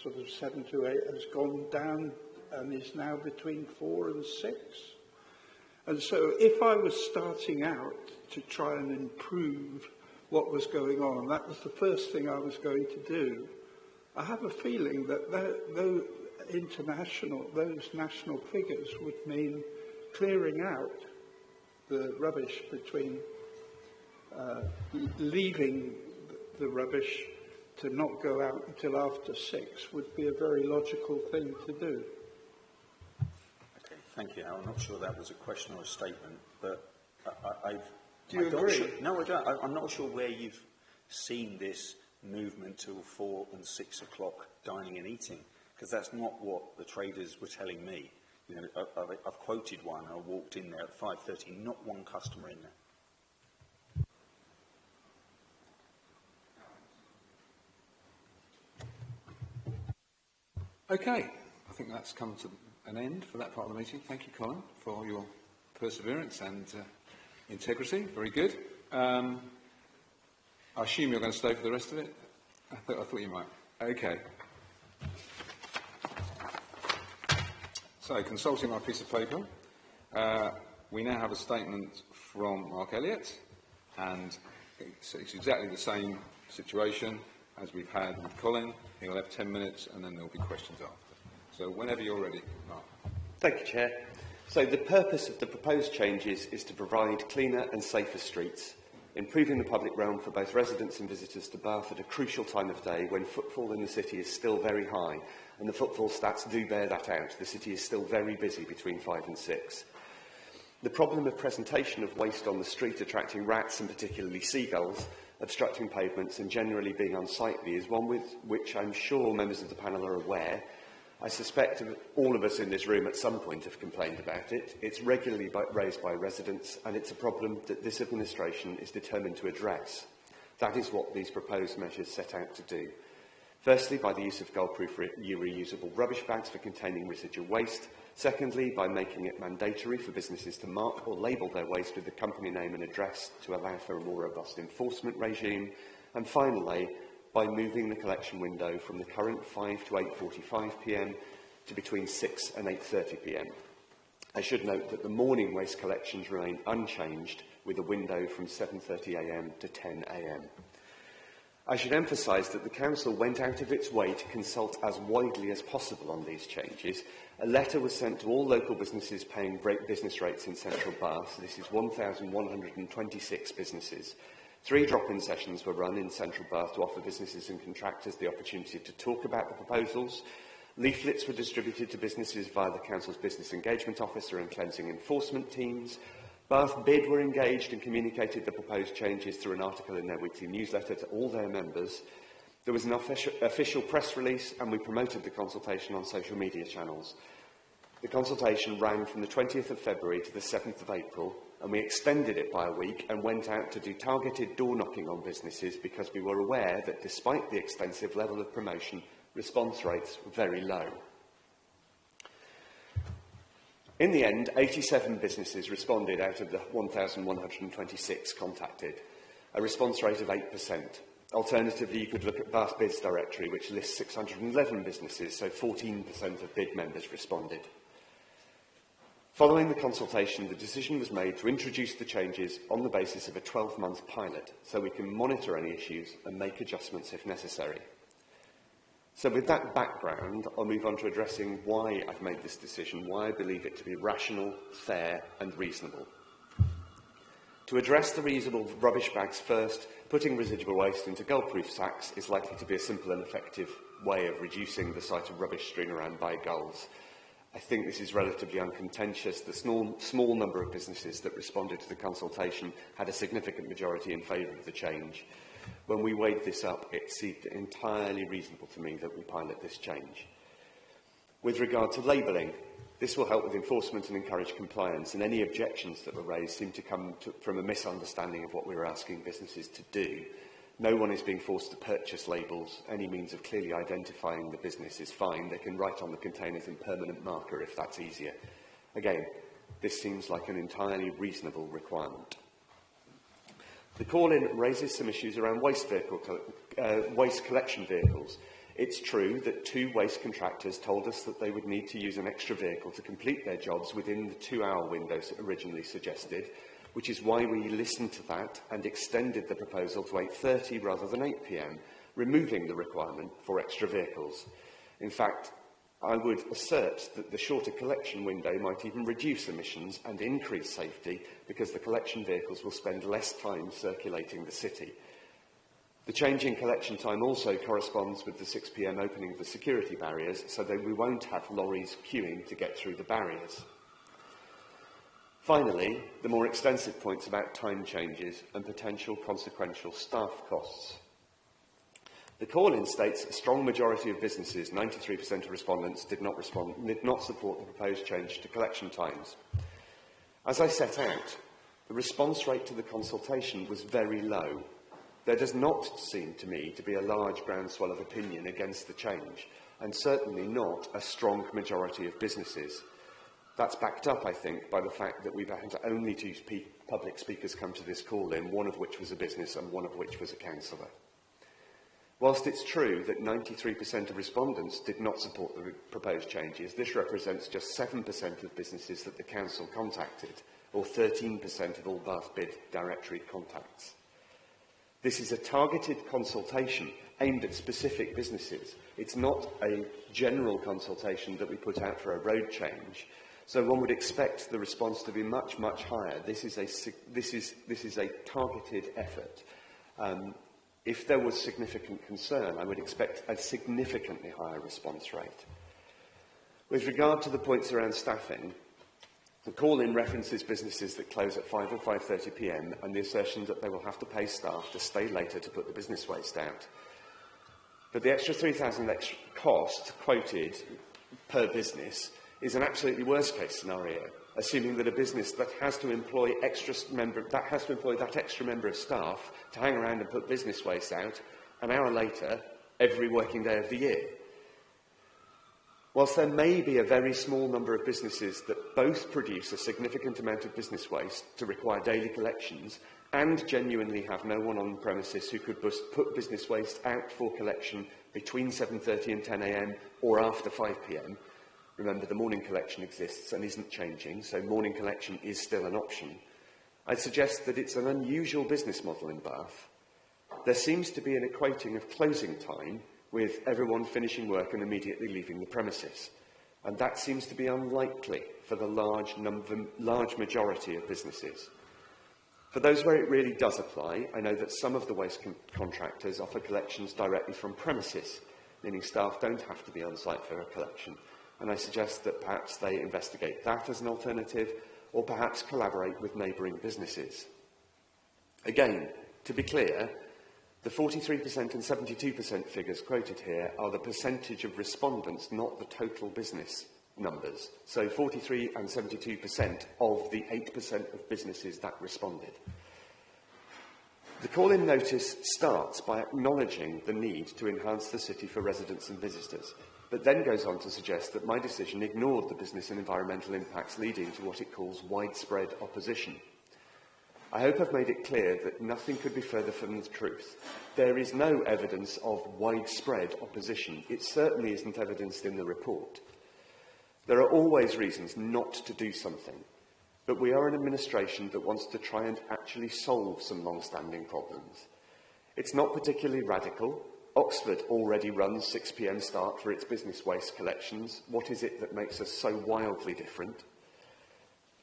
sort of 7 to 8, has gone down and is now between 4 and 6. And so if I was starting out to try and improve what was going on, and that was the first thing I was going to do. I have a feeling that those national figures would mean clearing out the rubbish between leaving the rubbish to not go out until after 6 would be a very logical thing to do. Okay, thank you, Hal. I'm not sure that was a question or a statement, but Do you agree? No, I don't. I'm not sure where you've seen this movement till 4 and 6 o'clock dining and eating, because that's not what the traders were telling me. You know, I've quoted one. I walked in there at 5:30, not one customer in there. Okay, I think that's come to an end for that part of the meeting. Thank you, Colin, for your perseverance and integrity. Very good. I assume you're going to stay for the rest of it? I thought you might. Okay. So, consulting my piece of paper, we now have a statement from Mark Elliott, and it's exactly the same situation as we've had with Colin. He'll have 10 minutes and then there'll be questions after. So whenever you're ready, Mark. Thank you, Chair. So the purpose of the proposed changes is to provide cleaner and safer streets, improving the public realm for both residents and visitors to Bath at a crucial time of day when footfall in the city is still very high, and the footfall stats do bear that out. The city is still very busy between 5 and 6. The problem of presentation of waste on the street attracting rats and particularly seagulls, obstructing pavements and generally being unsightly is one with which I'm sure members of the panel are aware. I suspect all of us in this room at some point have complained about it. It's regularly raised by residents, and it's a problem that this administration is determined to address. That is what these proposed measures set out to do. Firstly, by the use of gold-proof reusable rubbish bags for containing residual waste. Secondly, by making it mandatory for businesses to mark or label their waste with the company name and address to allow for a more robust enforcement regime. And finally, by moving the collection window from the current 5 to 8:45 p.m. to between 6 and 8:30 p.m. I should note that the morning waste collections remain unchanged, with a window from 7:30 a.m. to 10 a.m. I should emphasise that the Council went out of its way to consult as widely as possible on these changes. A letter was sent to all local businesses paying business rates in Central Bath. This is 1,126 businesses. 3 drop-in sessions were run in Central Bath to offer businesses and contractors the opportunity to talk about the proposals. Leaflets were distributed to businesses via the Council's Business Engagement Officer and cleansing enforcement teams. Bath Bid were engaged and communicated the proposed changes through an article in their weekly newsletter to all their members. There was an official press release, and we promoted the consultation on social media channels. The consultation ran from the 20th of February to the 7th of April, and we extended it by a week and went out to do targeted door-knocking on businesses because we were aware that despite the extensive level of promotion, response rates were very low. In the end, 87 businesses responded out of the 1,126 contacted, a response rate of 8%. Alternatively, you could look at Bath Bids Directory, which lists 611 businesses, so 14% of bid members responded. Following the consultation, the decision was made to introduce the changes on the basis of a 12-month pilot, so we can monitor any issues and make adjustments if necessary. So with that background, I'll move on to addressing why I've made this decision, why I believe it to be rational, fair and reasonable. To address the reusable rubbish bags first, putting residual waste into gold-proof sacks is likely to be a simple and effective way of reducing the sight of rubbish strewn around by gulls. I think this is relatively uncontentious. The small number of businesses that responded to the consultation had a significant majority in favour of the change. When we weighed this up, it seemed entirely reasonable to me that we pilot this change. With regard to labelling, this will help with enforcement and encourage compliance, and any objections that were raised seem to come from a misunderstanding of what we were asking businesses to do. No one is being forced to purchase labels. Any means of clearly identifying the business is fine. They can write on the containers in permanent marker if that's easier. Again, this seems like an entirely reasonable requirement. The call-in raises some issues around waste collection vehicles. It's true that 2 waste contractors told us that they would need to use an extra vehicle to complete their jobs within the 2-hour windows originally suggested, which is why we listened to that and extended the proposal to 8:30 rather than 8 p.m, removing the requirement for extra vehicles. In fact, I would assert that the shorter collection window might even reduce emissions and increase safety because the collection vehicles will spend less time circulating the city. The change in collection time also corresponds with the 6 p.m. opening of the security barriers, so that we won't have lorries queuing to get through the barriers. Finally, the more extensive points about time changes and potential consequential staff costs. The call-in states a strong majority of businesses, 93% of respondents, did not support the proposed change to collection times. As I set out, the response rate to the consultation was very low. There does not seem to me to be a large groundswell of opinion against the change, and certainly not a strong majority of businesses. That's backed up, I think, by the fact that we've had only two public speakers come to this call-in, one of which was a business and one of which was a councillor. Whilst it's true that 93% of respondents did not support the proposed changes, this represents just 7% of businesses that the council contacted, or 13% of all Bath Bid directory contacts. This is a targeted consultation aimed at specific businesses. It's not a general consultation that we put out for a road change, so one would expect the response to be much, much higher. This is a targeted effort. If there was significant concern, I would expect a significantly higher response rate. With regard to the points around staffing, the call-in references businesses that close at 5 or 5:30 p.m. and the assertion that they will have to pay staff to stay later to put the business waste out. But the extra £3,000 extra cost quoted per business is an absolutely worst-case scenario, assuming that a business that has to employ that extra member of staff to hang around and put business waste out an hour later every working day of the year. Whilst there may be a very small number of businesses that both produce a significant amount of business waste to require daily collections and genuinely have no one on premises who could put business waste out for collection between 7:30 and 10 a.m. or after 5 p.m, remember, the morning collection exists and isn't changing, so morning collection is still an option. I'd suggest that it's an unusual business model in Bath. There seems to be an equating of closing time with everyone finishing work and immediately leaving the premises, and that seems to be unlikely for the large majority of businesses. For those where it really does apply, I know that some of the waste contractors offer collections directly from premises, meaning staff don't have to be on site for a collection. And I suggest that perhaps they investigate that as an alternative, or perhaps collaborate with neighbouring businesses. Again, to be clear, the 43% and 72% figures quoted here are the percentage of respondents, not the total business numbers. So 43 and 72% of the 8% of businesses that responded. The call-in notice starts by acknowledging the need to enhance the city for residents and visitors, but then goes on to suggest that my decision ignored the business and environmental impacts, leading to what it calls widespread opposition. I hope I've made it clear that nothing could be further from the truth. There is no evidence of widespread opposition. It certainly isn't evidenced in the report. There are always reasons not to do something, but we are an administration that wants to try and actually solve some long-standing problems. It's not particularly radical. Oxford already runs 6 p.m. start for its business waste collections. What is it that makes us so wildly different?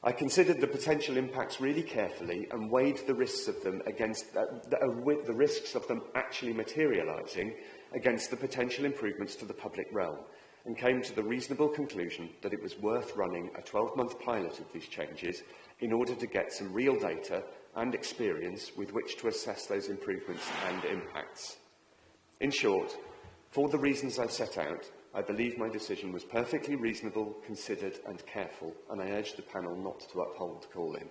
I considered the potential impacts really carefully and weighed the risks of them against the risks of them actually materialising against the potential improvements to the public realm, and came to the reasonable conclusion that it was worth running a 12-month pilot of these changes in order to get some real data and experience with which to assess those improvements and impacts. In short, for the reasons I've set out, I believe my decision was perfectly reasonable, considered and careful, and I urge the panel not to uphold the call-in.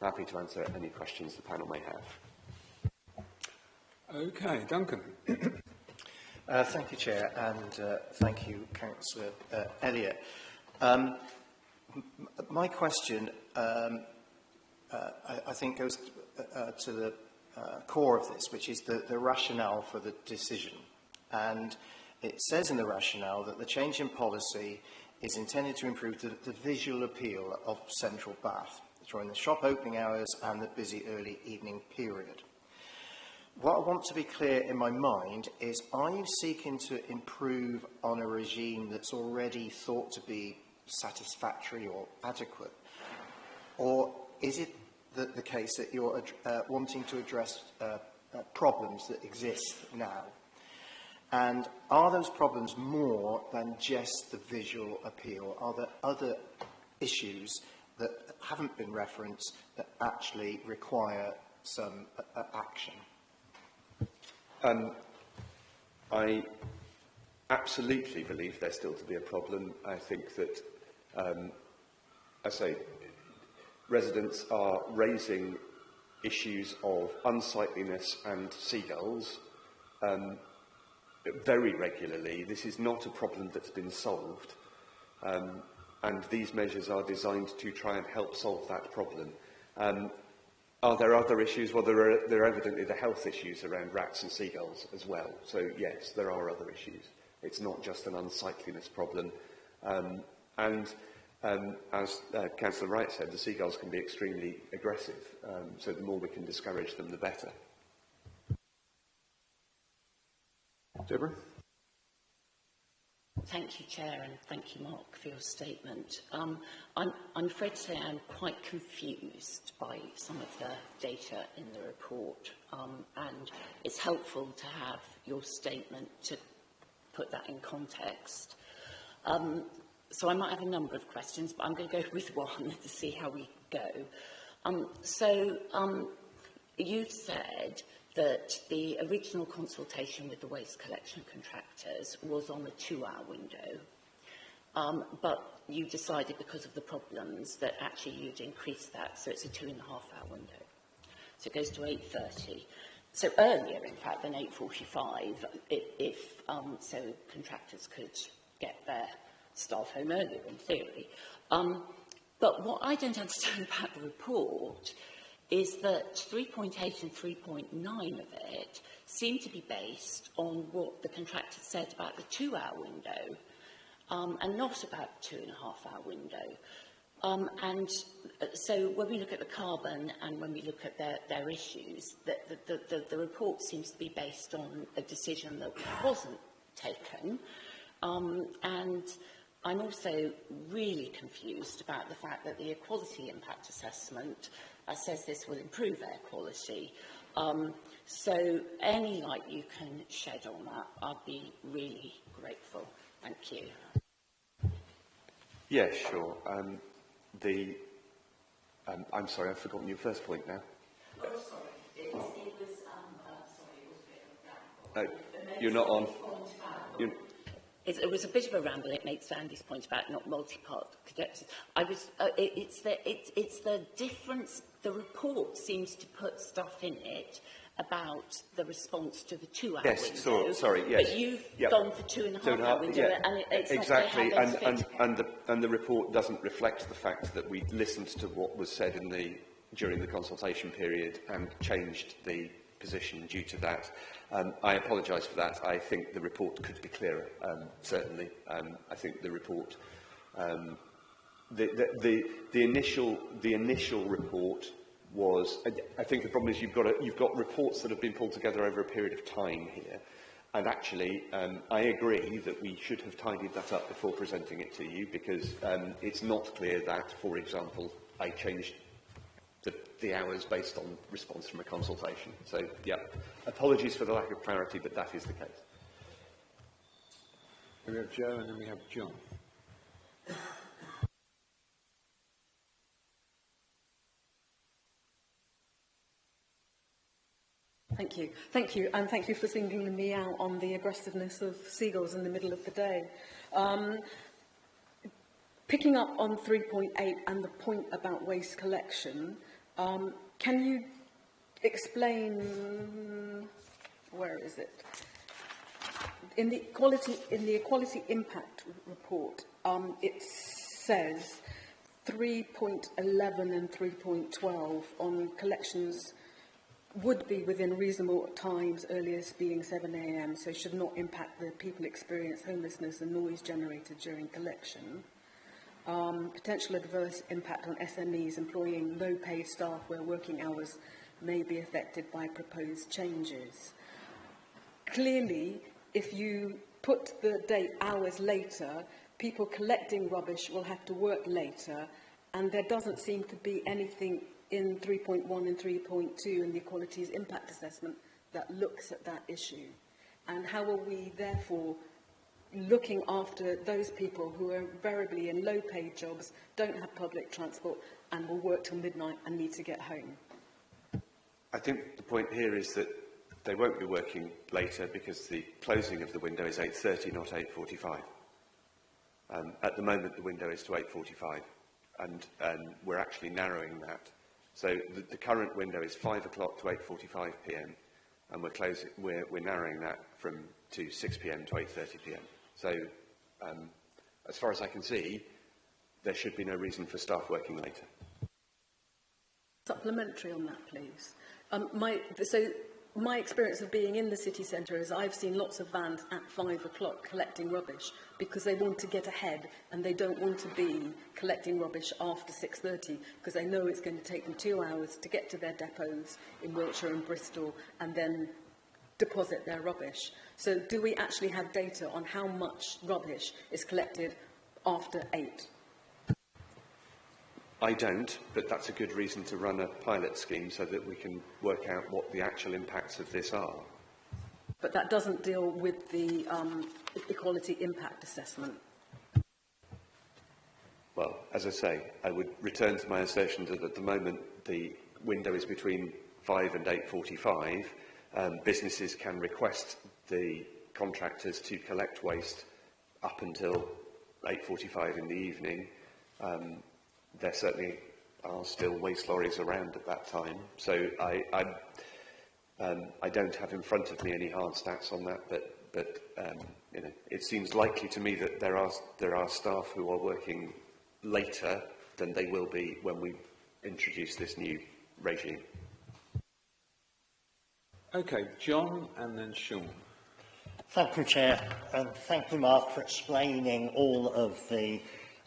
I'm happy to answer any questions the panel may have. Okay, Duncan. Thank you, Chair, and thank you, Councillor Elliott. My question, I think, goes to the core of this, which is the rationale for the decision. And it says in the rationale that the change in policy is intended to improve the visual appeal of central Bath. during the shop opening hours and the busy early evening period. What I want to be clear in my mind is, are you seeking to improve on a regime that's already thought to be satisfactory or adequate? Or is it the case that you're wanting to address problems that exist now? And are those problems more than just the visual appeal? Are there other issues that haven't been referenced that actually require some action? I absolutely believe there's still to be a problem. I think that, I say, residents are raising issues of unsightliness and seagulls very regularly. This is not a problem that's been solved, and these measures are designed to try and help solve that problem. Are there other issues? Well, there are evidently the health issues around rats and seagulls as well. So, yes, there are other issues. It's not just an unsightliness problem. As Councillor Wright said, the seagulls can be extremely aggressive. So the more we can discourage them, the better. Deborah? Thank you, Chair, and thank you, Mark, for your statement. I'm afraid to say I'm quite confused by some of the data in the report, and it's helpful to have your statement to put that in context. So I might have a number of questions, but I'm going to go with one to see how we go. You've said that the original consultation with the waste collection contractors was on a 2-hour window, but you decided because of the problems that actually you'd increase that, so it's a 2.5-hour window. So it goes to 8:30. So earlier, in fact, than 8:45, if so contractors could get their staff home earlier, in theory. But what I don't understand about the report is that 3.8 and 3.9 of it seem to be based on what the contractor said about the 2-hour window, and not about the 2.5-hour window. And so when we look at the carbon and when we look at their issues, the report seems to be based on a decision that wasn't taken. And I'm also really confused about the fact that the equality impact assessment says this will improve air quality. So any light you can shed on that, I'd be really grateful. Thank you. Yeah, sure. I'm sorry, I've forgotten your first point now. Oh, sorry. It was a bit of a You're not on. It was a bit of a ramble. It makes Andy's point about not multi-part conjectures. It's the difference. The report seems to put stuff in it about the response to the 2-hour window. Sorry, yes. But you've gone for 2.5-hour window, and it's exactly, not how those fit. and the report doesn't reflect the fact that we listened to what was said during the consultation period and changed the position due to that. I apologise for that. I think the report could be clearer, certainly. I think the report, the initial report was, I think the problem is you've got reports that have been pulled together over a period of time here. And actually, I agree that we should have tidied that up before presenting it to you, because it's not clear that, for example, I changed the hours based on response from a consultation. So, yeah, apologies for the lack of clarity, but that is the case. We have Joe and then we have John. Thank you. Thank you, and thank you for singling me out on the aggressiveness of seagulls in the middle of the day. Picking up on 3.8 and the point about waste collection, can you explain, where is it? In the equality impact report, it says 3.11 and 3.12 on collections would be within reasonable times, earliest being 7 a.m, so should not impact the people experience homelessness and noise generated during collection. potential adverse impact on SMEs employing low-paid staff where working hours may be affected by proposed changes. Clearly, if you put the date hours later, people collecting rubbish will have to work later, and there doesn't seem to be anything in 3.1 and 3.2 in the Equalities Impact Assessment that looks at that issue. And how are we, therefore, looking after those people who are invariably in low-paid jobs, don't have public transport, and will work till midnight and need to get home? I think the point here is that they won't be working later because the closing of the window is 8:30, not 8:45. At the moment, the window is to 8:45, and we're actually narrowing that. So the current window is 5 o'clock to 8:45 p.m, and we're narrowing that to 6 p.m. to 8:30 p.m. So, as far as I can see, there should be no reason for staff working later. Supplementary on that, please. My experience of being in the city centre is I've seen lots of vans at 5 o'clock collecting rubbish because they want to get ahead and they don't want to be collecting rubbish after 6:30 because they know it's going to take them 2 hours to get to their depots in Wiltshire and Bristol and then deposit their rubbish. So do we actually have data on how much rubbish is collected after 8? I don't, but that's a good reason to run a pilot scheme so that we can work out what the actual impacts of this are. But that doesn't deal with the Equality Impact Assessment. Well, as I say, I would return to my assertion that at the moment the window is between 5 and 8:45. Businesses can request the contractors to collect waste up until 8:45 in the evening. There certainly are still waste lorries around at that time. So I don't have in front of me any hard stats on that, but you know, it seems likely to me that there are staff who are working later than they will be when we introduce this new regime. Okay, John and then Sean. Thank you, Chair, and thank you, Mark, for explaining all of the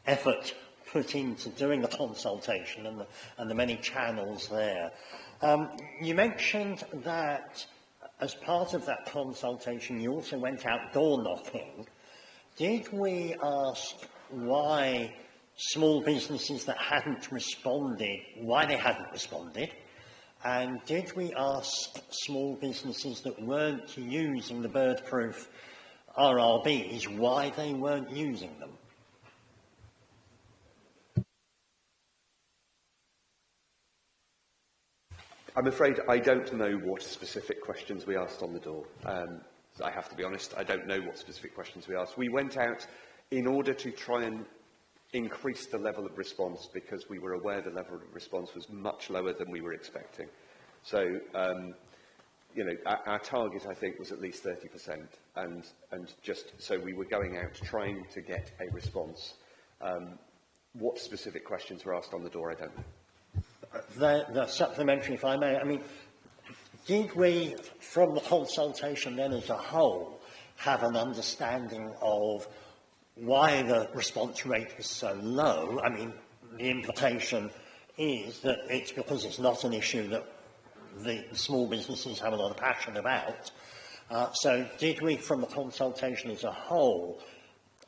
effort put into doing the consultation and the many channels there. You mentioned that as part of that consultation you also went out door knocking. Did we ask why small businesses that hadn't responded, why they hadn't responded? And did we ask small businesses that weren't using the bird-proof RRBs why they weren't using them? I'm afraid I don't know what specific questions we asked on the door. I have to be honest, I don't know what specific questions we asked. We went out in order to try and increase the level of response because we were aware the level of response was much lower than we were expecting. So, you know, our target, I think, was at least 30%, and just so we were going out trying to get a response. What specific questions were asked on the door, I don't know. The supplementary, if I may, I mean, did we, from the consultation then as a whole, have an understanding of why the response rate was so low? I mean, the implication is that it's because it's not an issue that the small businesses have a lot of passion about. So did we, from the consultation as a whole,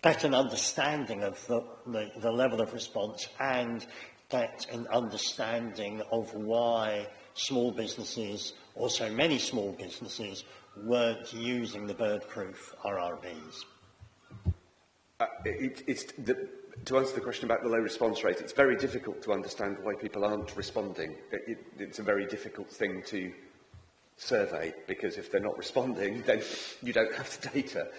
get an understanding of the level of response and get an understanding of why small businesses, or so many small businesses, weren't using the bird-proof RRBs? To answer the question about the low response rate, it's very difficult to understand why people aren't responding. It's a very difficult thing to survey, because if they're not responding, then you don't have the data.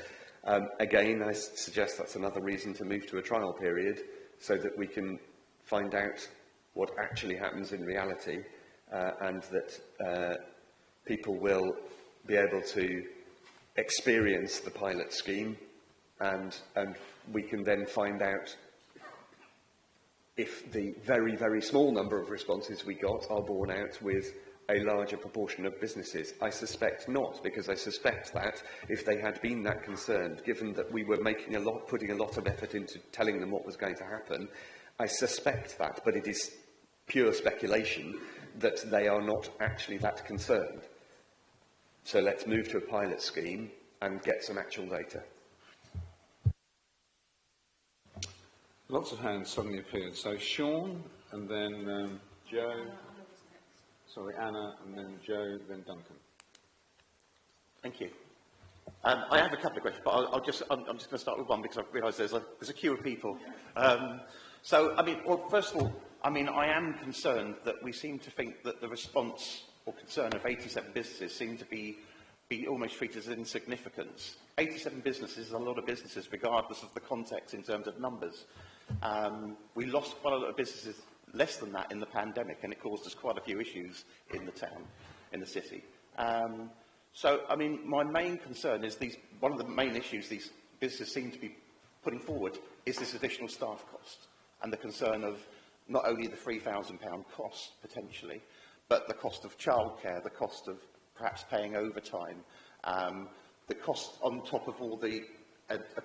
Again, I suggest that's another reason to move to a trial period, so that we can find out what actually happens in reality, and that people will be able to experience the pilot scheme, and we can then find out if the very, very small number of responses we got are borne out with a larger proportion of businesses? I suspect not, because I suspect that if they had been that concerned, given that we were putting a lot of effort into telling them what was going to happen, I suspect that, but it is pure speculation, that they are not actually that concerned. So let's move to a pilot scheme and get some actual data. Lots of hands suddenly appeared. So Sean, and then Joe, sorry, Anna, and then Joe, then Duncan. Thank you. I have a couple of questions, but I'm just going to start with one because I realise there's a queue of people. First of all, I am concerned that we seem to think that the response or concern of 87 businesses seem to be almost treated as insignificant. 87 businesses is a lot of businesses, regardless of the context in terms of numbers. We lost quite a lot of businesses less than that in the pandemic, and it caused us quite a few issues in the town, in the city. My main concern is one of the main issues these businesses seem to be putting forward is this additional staff cost, and the concern of not only the £3,000 cost, potentially, but the cost of childcare, the cost of perhaps paying overtime, the cost on top of all the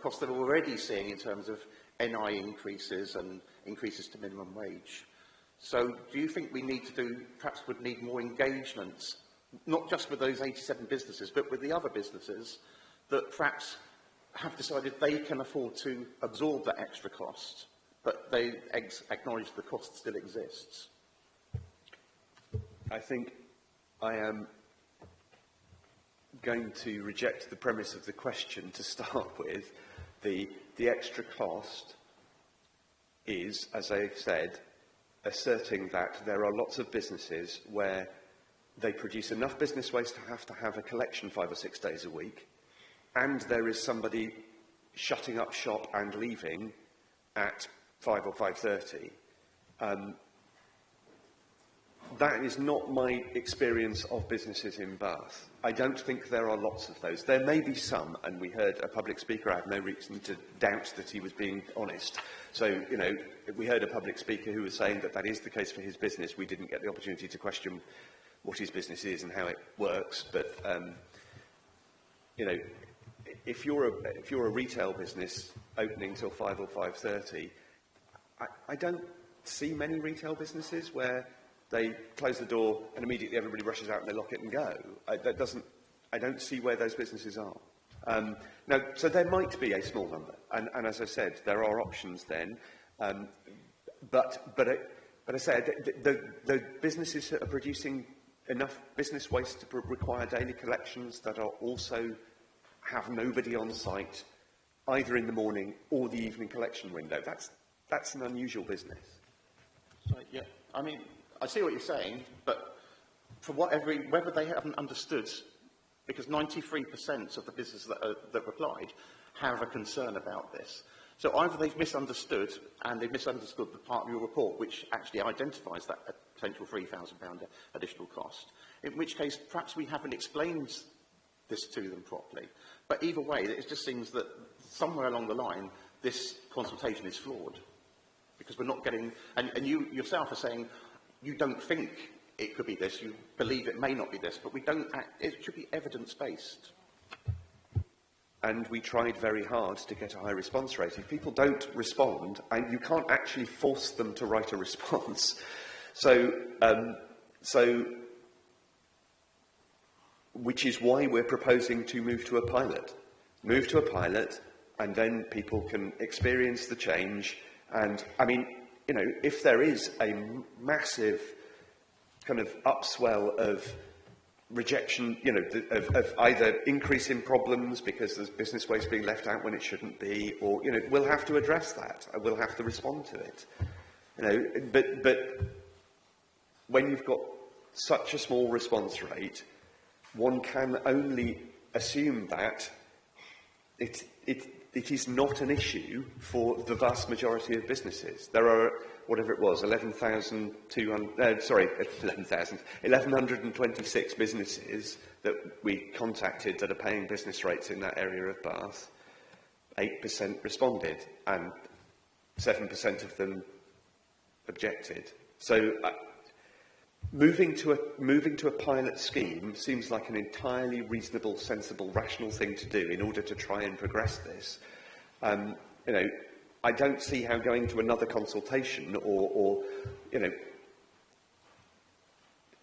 cost that we're already seeing in terms of NI increases and increases to minimum wage. So do you think we need to perhaps would need more engagements, not just with those 87 businesses, but with the other businesses that perhaps have decided they can afford to absorb that extra cost, but they acknowledge the cost still exists? I think I am going to reject the premise of the question to start with. The extra cost is, as I've said, asserting that there are lots of businesses where they produce enough business waste to have a collection 5 or 6 days a week, and there is somebody shutting up shop and leaving at 5 or 5:30. That is not my experience of businesses in Bath. I don't think there are lots of those. There may be some, and we heard a public speaker, I have no reason to doubt that he was being honest. So, we heard a public speaker who was saying that that is the case for his business. We didn't get the opportunity to question what his business is and how it works, but, if you're a retail business opening till 5 or 5:30, I don't see many retail businesses where they close the door and immediately everybody rushes out and they lock it and go. I don't see where those businesses are. So there might be a small number, and as I said, there are options then. But I said the businesses that are producing enough business waste to require daily collections that are also have nobody on site, either in the morning or the evening collection window. That's an unusual business. So, yeah, I see what you're saying, but for whether they haven't understood, because 93% of the businesses that replied have a concern about this. So either they've misunderstood, and they've misunderstood the part of your report which actually identifies that potential £3,000 additional cost, in which case perhaps we haven't explained this to them properly. But either way, it just seems that somewhere along the line, this consultation is flawed, because we're not getting, and you yourself are saying, you don't think it could be this, you believe it may not be this, but it should be evidence-based. And we tried very hard to get a high response rate. If people don't respond, and you can't actually force them to write a response. Which is why we're proposing to move to a pilot. Move to a pilot, and then people can experience the change. And, if there is a massive kind of upswell of rejection, of either increase in problems because there's business waste being left out when it shouldn't be, or, we'll have to address that. We'll have to respond to it. But when you've got such a small response rate, one can only assume that it is not an issue for the vast majority of businesses. There are, whatever it was, 1,126 businesses that we contacted that are paying business rates in that area of Bath. 8% responded, and 7% of them objected. So moving to a pilot scheme seems like an entirely reasonable, sensible, rational thing to do in order to try and progress this. You know, I don't see how going to another consultation or you know,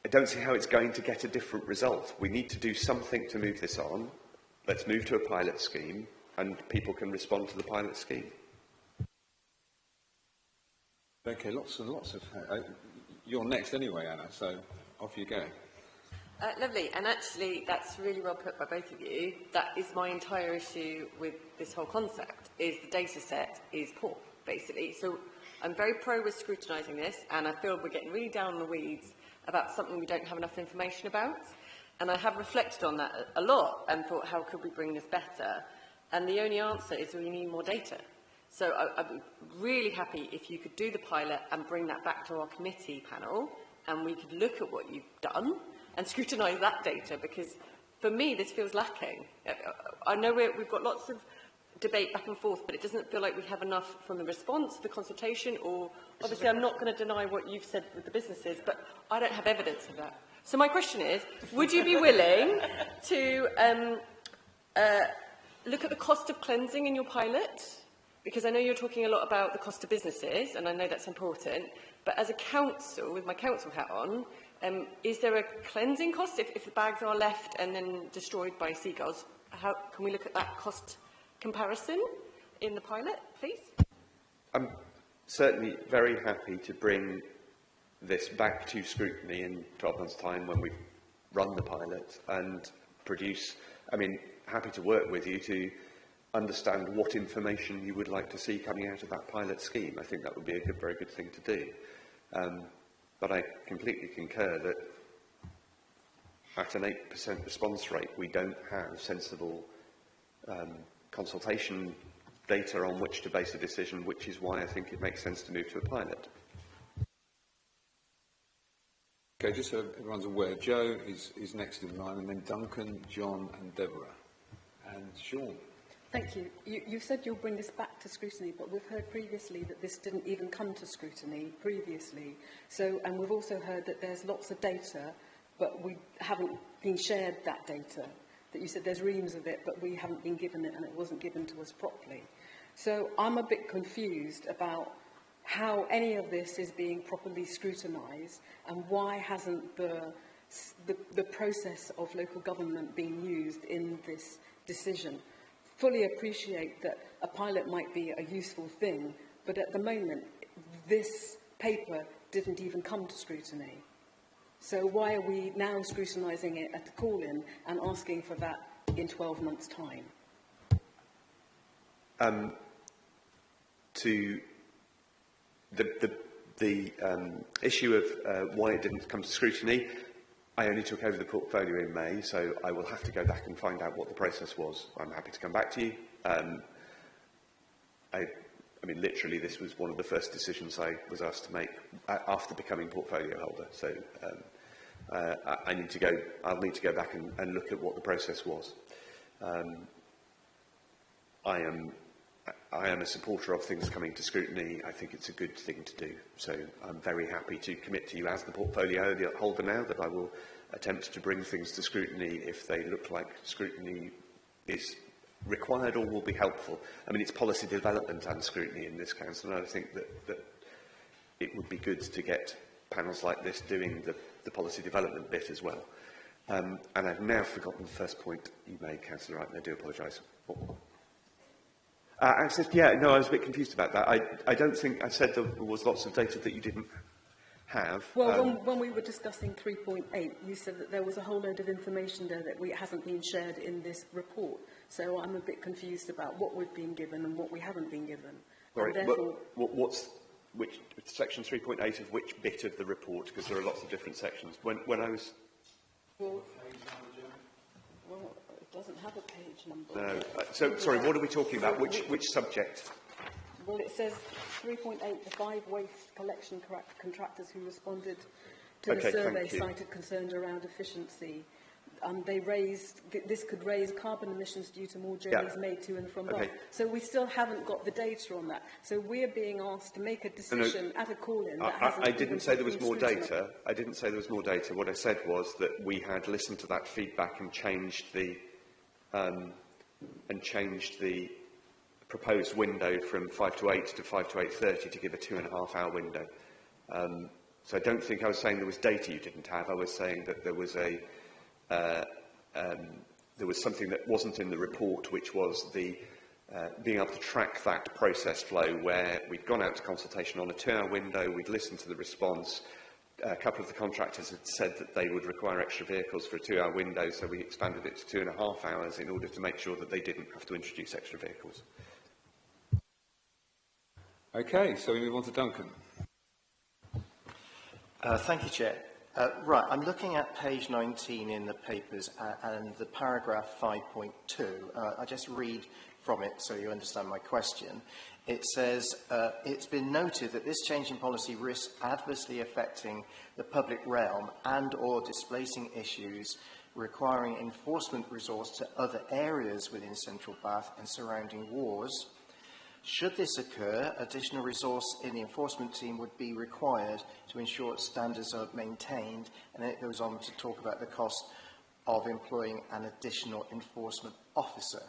I don't see how it's going to get a different result. We need to do something to move this on. Let's move to a pilot scheme, and people can respond to the pilot scheme. Okay, lots and lots of... you're next anyway, Anna, so off you go. Lovely, and actually that's really well put by both of you. That is my entire issue with this whole concept, is the data set is poor, basically. So I'm very pro with scrutinising this, and I feel we're getting really down in the weeds about something we don't have enough information about. And I have reflected on that a lot and thought, how could we bring this better? And the only answer is we need more data. So I'd be really happy if you could do the pilot and bring that back to our committee panel, and we could look at what you've done and scrutinise that data, because for me this feels lacking. I know we've got lots of debate back and forth, but it doesn't feel like we have enough from the response, the consultation, or obviously I'm not going to deny what you've said with the businesses, but I don't have evidence of that. So my question is, would you be willing to look at the cost of cleansing in your pilot? Because I know you're talking a lot about the cost of businesses, and I know that's important, but as a council, with my council hat on, is there a cleansing cost if the bags are left and then destroyed by seagulls? How can we look at that cost comparison in the pilot, please? I'm certainly very happy to bring this back to scrutiny in 12 months' time when we've run the pilot and produce, I mean, happy to work with you to understand what information you would like to see coming out of that pilot scheme. I think that would be a very good thing to do. But I completely concur that at an 8% response rate, we don't have sensible consultation data on which to base a decision, which is why I think it makes sense to move to a pilot. Okay, just so everyone's aware, Joe is next in line, and then Duncan, John and Deborah. And Sean. Thank you. You've said you'll bring this back to scrutiny, but we've heard previously that this didn't even come to scrutiny previously. So, and we've also heard that there's lots of data, but we haven't been shared that data. That you said there's reams of it, but we haven't been given it, and it wasn't given to us properly. So I'm a bit confused about how any of this is being properly scrutinised, and why hasn't the process of local government been used in this decision. Fully appreciate that a pilot might be a useful thing, but at the moment, this paper didn't even come to scrutiny. So why are we now scrutinising it at the call-in and asking for that in 12 months' time? To the issue of why it didn't come to scrutiny, I only took over the portfolio in May, so I will have to go back and find out what the process was. I'm happy to come back to you. I mean, literally, this was one of the first decisions I was asked to make after becoming portfolio holder. So I'll need to go back and look at what the process was. I am a supporter of things coming to scrutiny. I think it's a good thing to do. So I'm very happy to commit to you as the portfolio holder now that I will attempt to bring things to scrutiny if they look like scrutiny is required or will be helpful. I mean, it's policy development and scrutiny in this council, and I think that it would be good to get panels like this doing the policy development bit as well. And I've now forgotten the first point you made, Councillor Wright, and I do apologise. I was a bit confused about that. I don't think I said there was lots of data that you didn't have. Well, when we were discussing 3.8, you said that there was a whole load of information there that hasn't been shared in this report. So I'm a bit confused about what we've been given and what we haven't been given. Right, therefore, which section 3.8 of which bit of the report? Because there are lots of different sections. When I was... Well, it doesn't have a page number. No. So, sorry, what are we talking about? Which subject? Well, it says 3.8, the 5 waste collection contractors who responded to the survey cited concerns around efficiency. this could raise carbon emissions due to more journeys made to and from Bath. So we still haven't got the data on that. So we're being asked to make a decision at a call-in that hasn't I didn't say there was more been data. I didn't say there was more data. What I said was that we had listened to that feedback and changed the proposed window from 5 to 8 to 5 to 8:30 to give a 2.5-hour window. So I don't think I was saying there was data you didn't have. I was saying that there was something that wasn't in the report, which was the being able to track that process flow, where we'd gone out to consultation on a 2-hour window, we'd listened to the response. A couple of the contractors had said that they would require extra vehicles for a 2-hour window, so we expanded it to 2.5 hours in order to make sure that they didn't have to introduce extra vehicles. Okay, so we move on to Duncan. Thank you, Chair. Right, I'm looking at page 19 in the papers and the paragraph 5.2. I just read from it so you understand my question. It says, it's been noted that this change in policy risks adversely affecting the public realm and or displacing issues requiring enforcement resource to other areas within Central Bath and surrounding wards. Should this occur, additional resource in the enforcement team would be required to ensure standards are maintained, and it goes on to talk about the cost of employing an additional enforcement officer.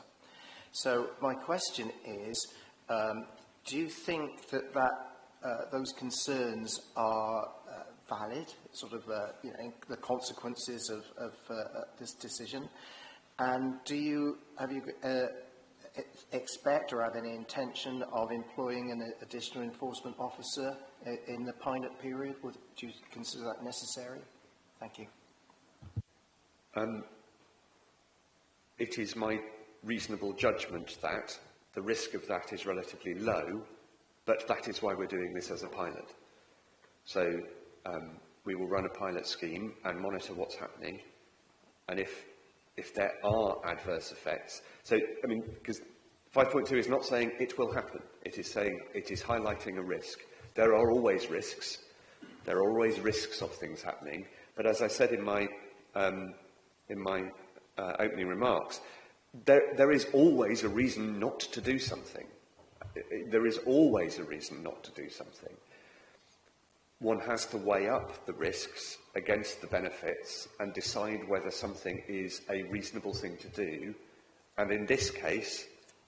So my question is, do you think that those concerns are valid, sort of the consequences of this decision? And have you expect or have any intention of employing an additional enforcement officer in the pilot period? Do you consider that necessary? Thank you. It is my reasonable judgment that the risk of that is relatively low, but that is why we're doing this as a pilot. So we will run a pilot scheme and monitor what's happening, and if there are adverse effects. So, I mean, because 5.2 is not saying it will happen. It is saying it is highlighting a risk. There are always risks. There are always risks of things happening. But as I said in my opening remarks, there is always a reason not to do something. There is always a reason not to do something. One has to weigh up the risks against the benefits and decide whether something is a reasonable thing to do. And in this case,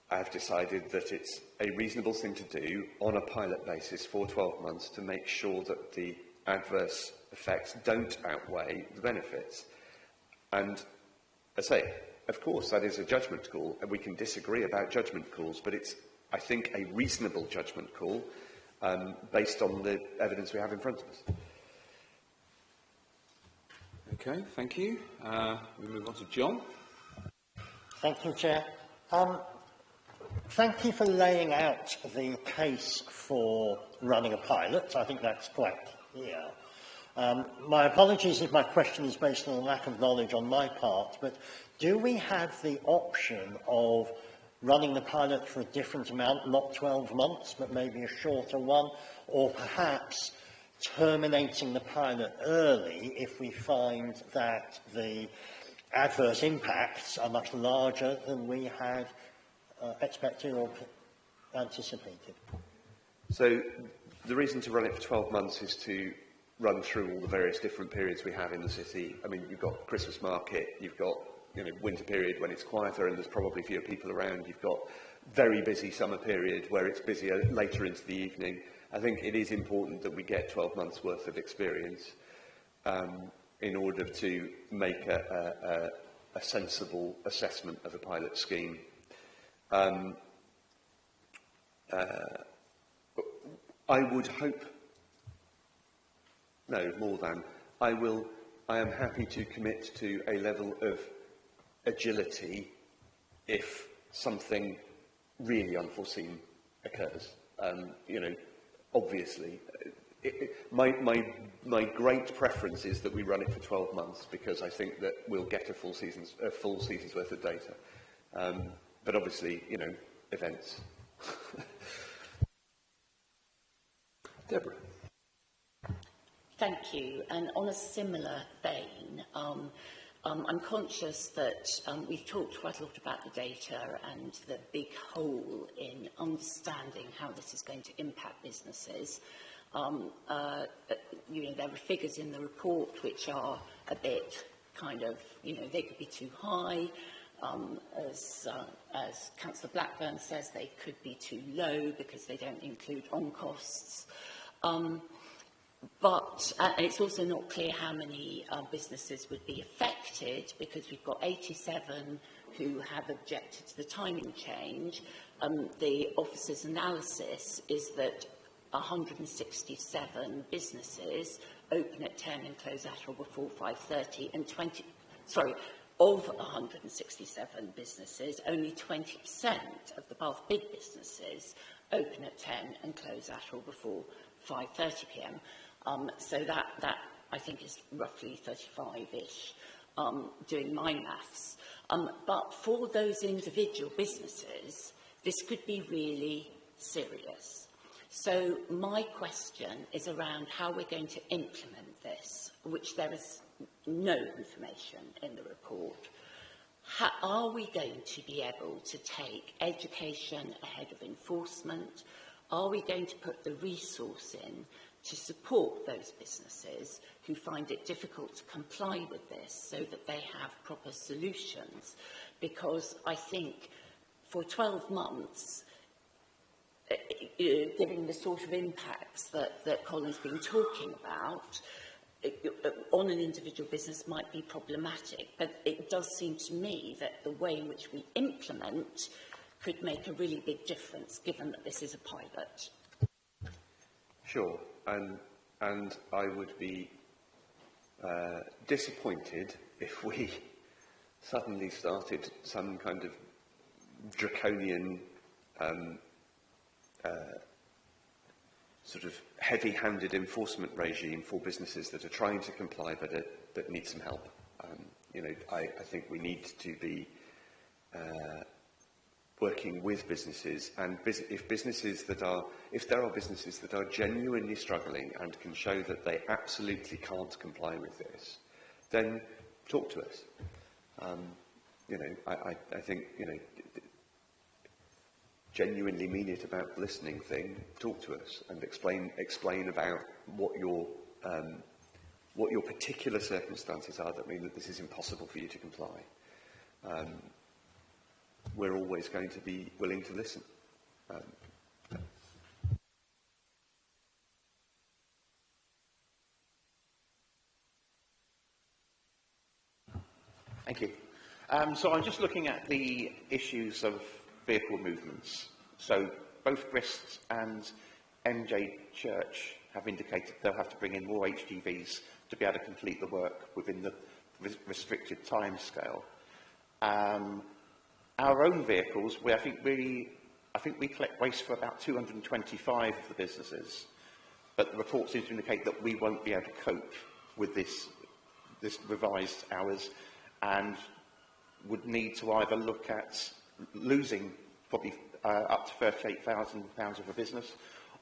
I have decided that it's a reasonable thing to do on a pilot basis for 12 months to make sure that the adverse effects don't outweigh the benefits. And I say, of course, that is a judgment call, and we can disagree about judgment calls, but it's, I think, a reasonable judgment call based on the evidence we have in front of us. Okay, thank you. We move on to John. Thank you, Chair. Thank you for laying out the case for running a pilot. I think that's quite clear. My apologies if my question is based on a lack of knowledge on my part, but do we have the option of running the pilot for a different amount, not 12 months, but maybe a shorter one, or perhaps terminating the pilot early if we find that the adverse impacts are much larger than we had expected or anticipated? So the reason to run it for 12 months is to run through all the various different periods we have in the city. I mean, you've got Christmas market, you've got winter period when it's quieter and there's probably fewer people around, you've got very busy summer period where it's busier later into the evening. I think it is important that we get 12 months worth of experience in order to make a sensible assessment of a pilot scheme. I would hope, no, more than, I am happy to commit to a level of agility if something really unforeseen occurs. Obviously, my great preference is that we run it for 12 months because I think that we'll get a full season's worth of data. But obviously, events. Deborah. Thank you. And on a similar vein, I'm conscious that we've talked quite a lot about the data and the big hole in understanding how this is going to impact businesses. You know, there are figures in the report which are a bit kind of, you know, they could be too high. As Councillor Blackburn says, they could be too low because they don't include on-costs. But it's also not clear how many businesses would be affected, because we've got 87 who have objected to the timing change. The officer's analysis is that 167 businesses open at 10 and close at or before 5:30, and of 167 businesses, only 20% of the Bath big businesses open at 10 and close at or before 5:30 p.m. So that I think is roughly 35-ish, doing my maths. But for those individual businesses, this could be really serious. So my question is around how we're going to implement this, which there is no information in the report. How are we going to be able to take education ahead of enforcement? Are we going to put the resource in to support those businesses who find it difficult to comply with this, so that they have proper solutions? Because I think for 12 months, given the sort of impacts that Colin's been talking about, on an individual business might be problematic, but it does seem to me that the way in which we implement could make a really big difference, given that this is a pilot. Sure, and I would be disappointed if we suddenly started some kind of draconian sort of heavy-handed enforcement regime for businesses that are trying to comply but that need some help. You know, I think we need to be working with businesses, and if there are businesses that are genuinely struggling and can show that they absolutely can't comply with this, then talk to us. You know, I think, you know, genuinely mean it about the listening thing. Talk to us and explain about what your particular circumstances are that mean that this is impossible for you to comply. We're always going to be willing to listen. Thank you. So I'm just looking at the issues of vehicle movements. So both Grist and MJ Church have indicated they'll have to bring in more HGVs to be able to complete the work within the restricted timescale. Our own vehicles, I think we collect waste for about 225 of the businesses, but the report seems to indicate that we won't be able to cope with this revised hours, and would need to either look at losing probably up to £38,000 of a business,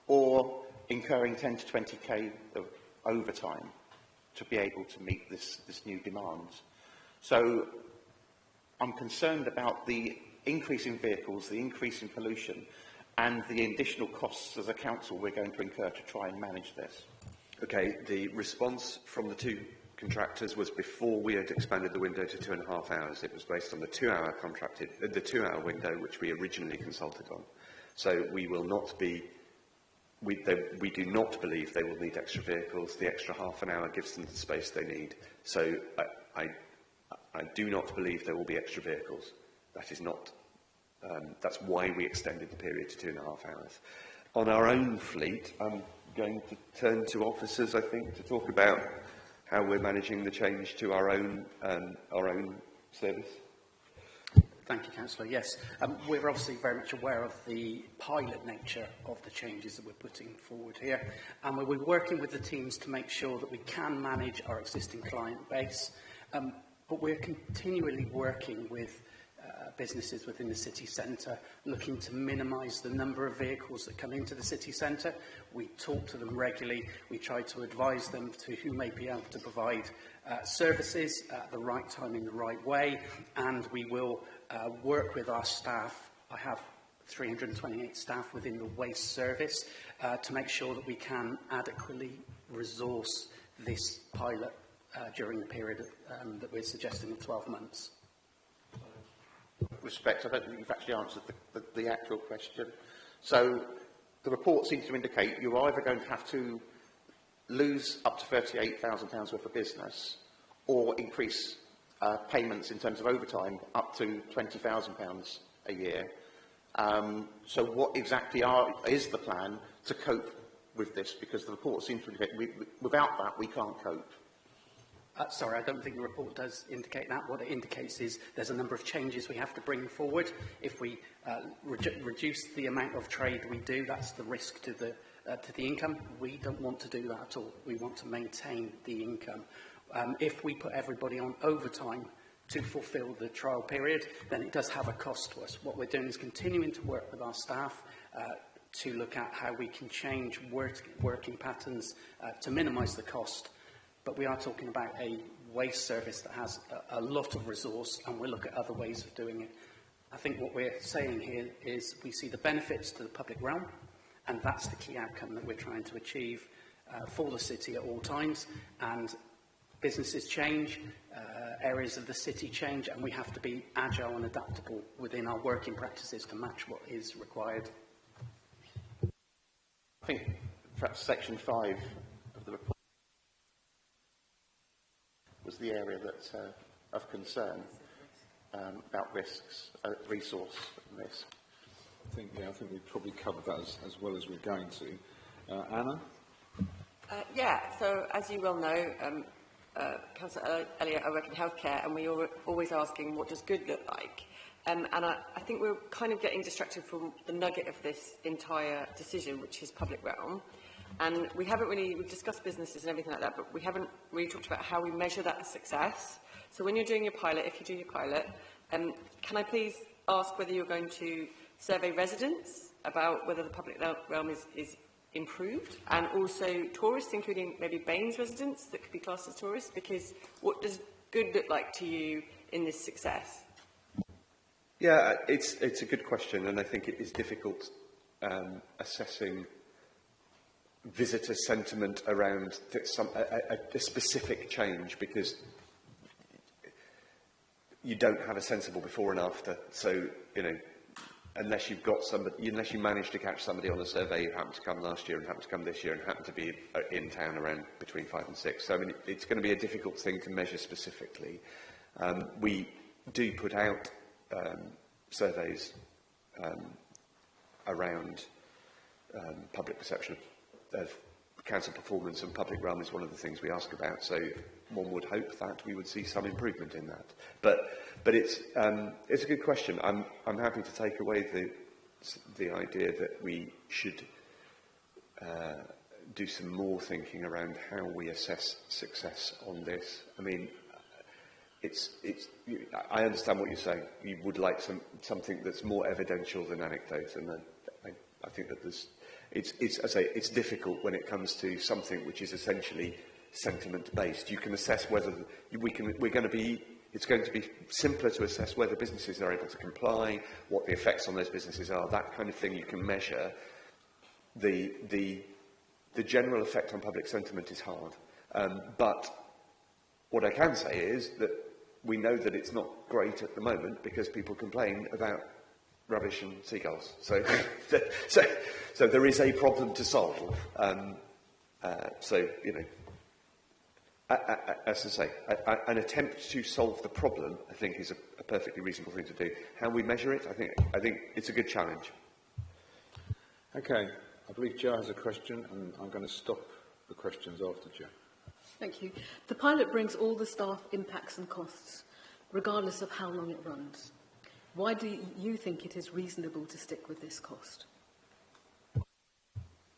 or incurring 10 to 20k of overtime to be able to meet this new demand. So I'm concerned about the increase in vehicles, the increase in pollution, and the additional costs as a council we're going to incur to try and manage this. Okay, the response from the two contractors was before we had expanded the window to 2.5 hours. It was based on the 2-hour window which we originally consulted on. So we will not be. We do not believe they will need extra vehicles. The extra half an hour gives them the space they need. So I do not believe there will be extra vehicles. That is not. That's why we extended the period to 2.5 hours. On our own fleet, I'm going to turn to officers, I think, to talk about how we're managing the change to our own service. Thank you, Councillor. Yes, we're obviously very much aware of the pilot nature of the changes that we're putting forward here, and we'll be working with the teams to make sure that we can manage our existing client base, but we're continually working with businesses within the city centre, looking to minimise the number of vehicles that come into the city centre. We talk to them regularly. We try to advise them to who may be able to provide services at the right time in the right way, and we will work with our staff. I have 328 staff within the waste service to make sure that we can adequately resource this pilot during the period that we're suggesting of 12 months. Respect, I don't think you've actually answered the actual question. So the report seems to indicate you're either going to have to lose up to £38,000 worth of business or increase payments in terms of overtime up to £20,000 a year. So what exactly is the plan to cope with this? Because the report seems to indicate without that we can't cope. Sorry, I don't think the report does indicate that. What it indicates is there's a number of changes we have to bring forward. If we reduce the amount of trade we do, that's the risk to the income. We don't want to do that at all. We want to maintain the income. If we put everybody on overtime to fulfil the trial period, then it does have a cost to us. What we're doing is continuing to work with our staff to look at how we can change working patterns to minimise the cost. But we are talking about a waste service that has a lot of resource, and we'll look at other ways of doing it. I think what we're saying here is we see the benefits to the public realm, and that's the key outcome that we're trying to achieve for the city at all times. And businesses change, areas of the city change, and we have to be agile and adaptable within our working practices to match what is required. I think perhaps section 5 of the report was the area that of concern about risks, resource risk. I think we've probably covered that as well as we're going to. Anna? Yeah, so as you well know, Councillor Elliott, I work in healthcare, and we are always asking, what does good look like? And I think we're kind of getting distracted from the nugget of this entire decision, which is public realm. And we've discussed businesses and everything like that, but we haven't really talked about how we measure that success. So when you're doing your pilot, if you do your pilot, can I please ask whether you're going to survey residents about whether the public realm is improved, and also tourists, including maybe Baines residents that could be classed as tourists, because what does good look like to you in this success? Yeah, it's a good question, and I think it is difficult assessing visitor sentiment around a specific change, because you don't have a sensible before and after. So, you know, unless you've got somebody, unless you manage to catch somebody on a survey who happened to come last year and happened to come this year and happened to be in town around between 5 and 6. So, I mean, it's going to be a difficult thing to measure specifically. We do put out surveys around public perception of council performance, and public realm is one of the things we ask about. So one would hope that we would see some improvement in that. But it's a good question. I'm happy to take away the idea that we should do some more thinking around how we assess success on this. I mean, I understand what you're saying. You would like something that's more evidential than anecdote, and I think that as I say, it's difficult when it comes to something which is essentially sentiment-based. You can assess whether it's going to be simpler to assess whether businesses are able to comply, what the effects on those businesses are, that kind of thing you can measure. The general effect on public sentiment is hard. But what I can say is that we know that it's not great at the moment because people complain about rubbish and seagulls. So there is a problem to solve. So, you know, as I say, an attempt to solve the problem, I think, is a perfectly reasonable thing to do. How we measure it, I think it's a good challenge. Okay, I believe Jo has a question, and I'm going to stop the questions after Jo. Thank you. The pilot brings all the staff impacts and costs, regardless of how long it runs. Why do you think it is reasonable to stick with this cost?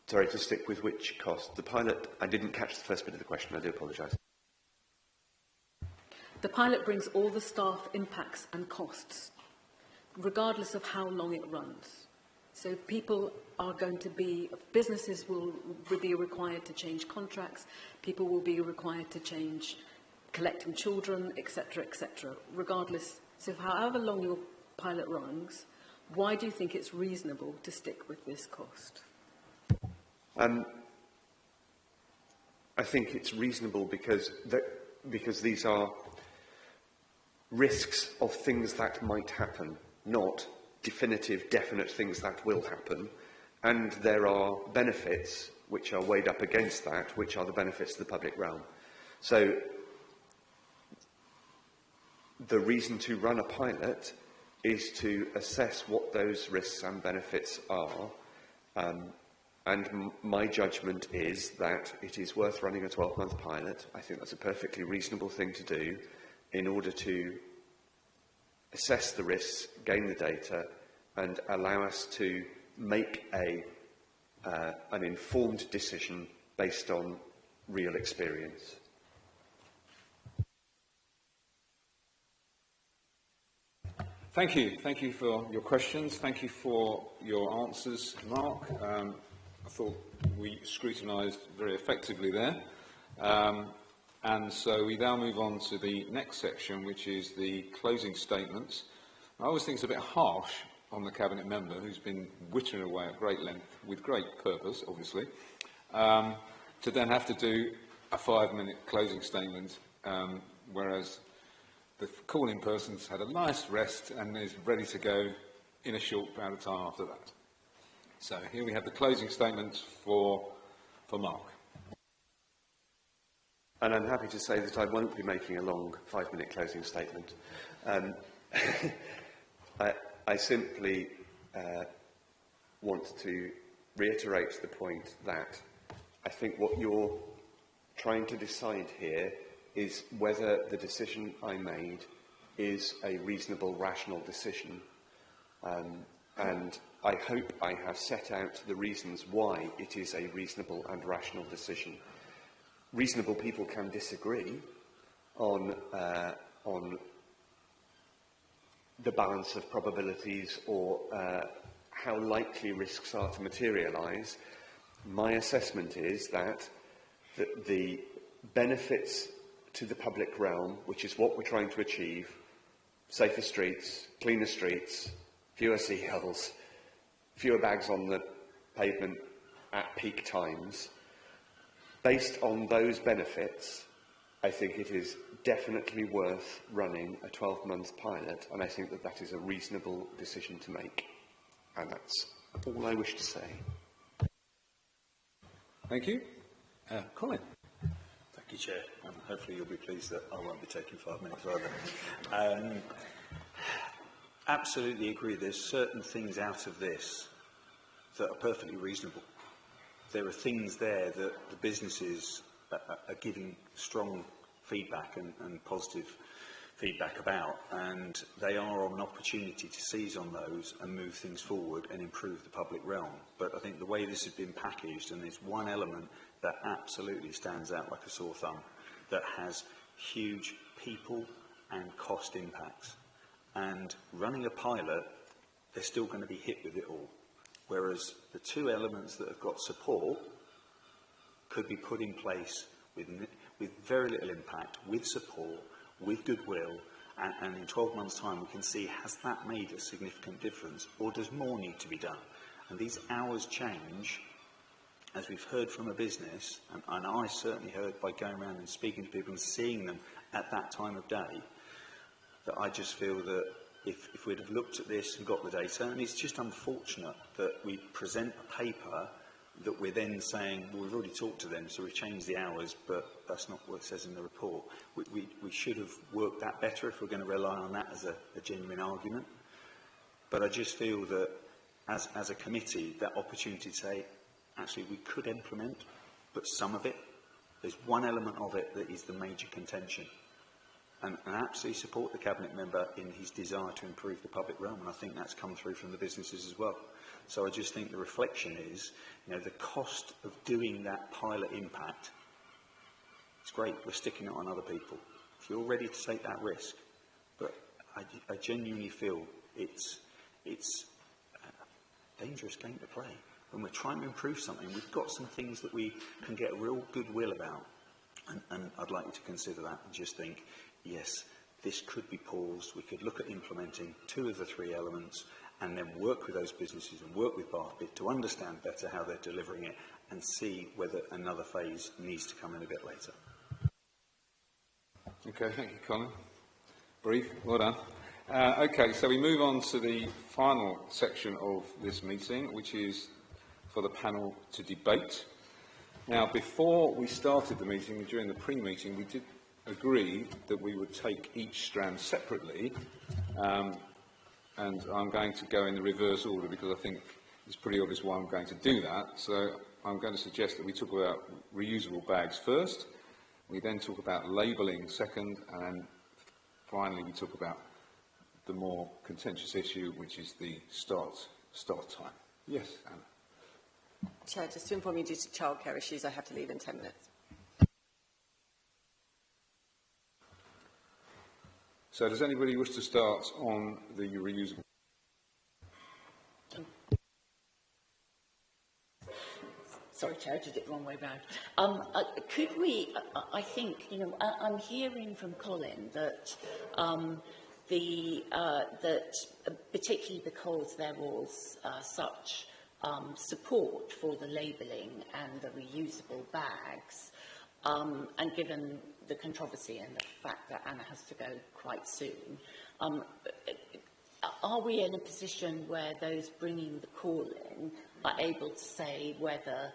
Sorry, to stick with which cost? The pilot, I didn't catch the first bit of the question, I do apologise. The pilot brings all the staff impacts and costs. regardless of how long it runs. So people are going to be, businesses will be required to change contracts, people will be required to change collecting children, etc., regardless. So however long your pilot runs, why do you think it's reasonable to stick with this cost? I think it's reasonable because these are risks of things that might happen, not definitive, definite things that will happen. And there are benefits which are weighed up against that, which are the benefits of the public realm. So the reason to run a pilot is to assess what those risks and benefits are. And my judgment is that it is worth running a 12-month pilot. I think that's a perfectly reasonable thing to do in order to assess the risks, gain the data, and allow us to make an informed decision based on real experience. Thank you. Thank you for your questions. Thank you for your answers, Mark. I thought we scrutinised very effectively there. And so we now move on to the next section, which is the closing statements. I always think it's a bit harsh on the Cabinet member, who's been whittling away at great length, with great purpose, obviously, to then have to do a 5-minute closing statement, whereas the calling person's had a nice rest and is ready to go in a short amount of time after that. So here we have the closing statements for Mark. And I'm happy to say that I won't be making a long 5-minute closing statement. I simply want to reiterate the point that I think what you're trying to decide here is whether the decision I made is a reasonable, rational decision. And I hope I have set out the reasons why it is a reasonable and rational decision. Reasonable people can disagree on the balance of probabilities or how likely risks are to materialise. My assessment is that the benefits to the public realm, which is what we're trying to achieve, safer streets, cleaner streets, fewer seagulls, fewer bags on the pavement at peak times, based on those benefits, I think it is definitely worth running a 12-month pilot, and I think that that is a reasonable decision to make. And that's all I wish to say. Thank you. Colin. Thank you, Chair. Hopefully you'll be pleased that I won't be taking 5 minutes either. Absolutely agree. There's certain things out of this that are perfectly reasonable. There are things there that the businesses are giving strong feedback and positive feedback about, and they are an opportunity to seize on those and move things forward and improve the public realm. But I think the way this has been packaged, and there's one element that absolutely stands out like a sore thumb, that has huge people and cost impacts. And running a pilot, they're still going to be hit with it all. Whereas the two elements that have got support could be put in place with very little impact, with support, with goodwill, and in 12 months' time we can see, has that made a significant difference, or does more need to be done? And these hours change, as we've heard from a business, and I certainly heard by going around and speaking to people and seeing them at that time of day, that I just feel that if we'd have looked at this and got the data, and it's just unfortunate that we present a paper that we're then saying, well, we've already talked to them, so we've changed the hours, but that's not what it says in the report. We should have worked that better if we're going to rely on that as a genuine argument. But I just feel that as a committee, that opportunity to say, actually, we could implement, but some of it, there's one element of it that is the major contention. And absolutely support the Cabinet member in his desire to improve the public realm, and I think that's come through from the businesses as well. So I just think the reflection is, the cost of doing that pilot impact, it's great, we're sticking it on other people. If you're ready to take that risk, but I genuinely feel it's it's a dangerous game to play. When we're trying to improve something, we've got some things that we can get real goodwill about. And I'd like you to consider that and just think, yes, this could be paused. We could look at implementing 2 of the 3 elements and then work with those businesses and work with Bartbit to understand better how they're delivering it and see whether another phase needs to come in a bit later. Okay, thank you, Colin. Brief, well done. Okay, so we move on to the final section of this meeting, which is for the panel to debate. Now, before we started the meeting, during the pre-meeting, we did agree that we would take each strand separately, and I'm going to go in the reverse order because I think it's pretty obvious why I'm going to do that. So I'm going to suggest that we talk about reusable bags first, we then talk about labelling second, and then finally we talk about the more contentious issue, which is the start time. Yes, Anna. Chair, just to inform you, due to childcare issues, I have to leave in 10 minutes. So does anybody wish to start on the reusable? Sorry, Chair, I did it the wrong way round. Could we, I think, I'm hearing from Colin that that particularly because there was such support for the labelling and the reusable bags, and given the controversy and the fact that Anna has to go quite soon, are we in a position where those bringing the call in are able to say whether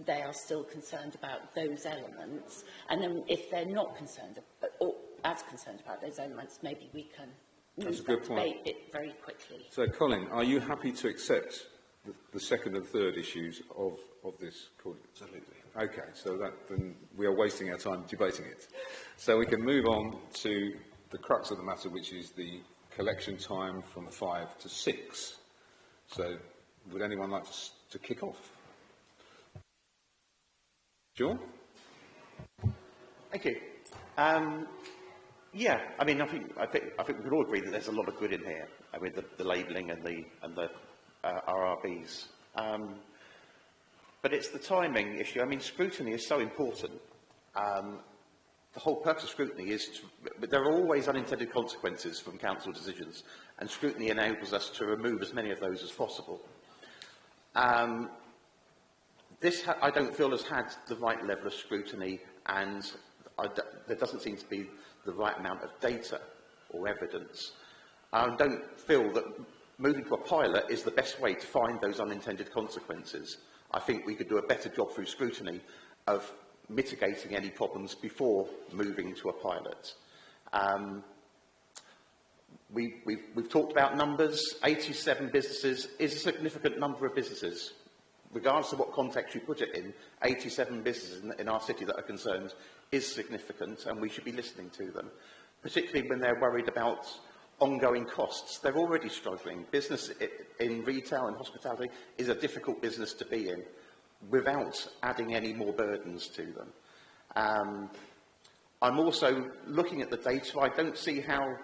they are still concerned about those elements, and then if they're not concerned or as concerned about those elements, maybe we can move that debate it very quickly. So, Colin, are you happy to accept the second and third issues of this call? Absolutely. Okay, so then we are wasting our time debating it. So we can move on to the crux of the matter, which is the collection time from 5 to 6. So would anyone like to kick off? John? Thank you. Yeah, I mean, I think we could all agree that there's a lot of good in here with the labelling and the RRBs. But it's the timing issue. I mean, scrutiny is so important. The whole purpose of scrutiny is but there are always unintended consequences from council decisions, and scrutiny enables us to remove as many of those as possible. This, I don't feel, has had the right level of scrutiny, and there doesn't seem to be the right amount of data or evidence. I don't feel that moving to a pilot is the best way to find those unintended consequences. I think we could do a better job through scrutiny of mitigating any problems before moving to a pilot. We've talked about numbers. 87 businesses is a significant number of businesses. Regardless of what context you put it in, 87 businesses in our city that are concerned is significant, and we should be listening to them, particularly when they're worried about ongoing costs. They're already struggling. Business in retail and hospitality is a difficult business to be in without adding any more burdens to them. I'm also looking at the data. I don't see how,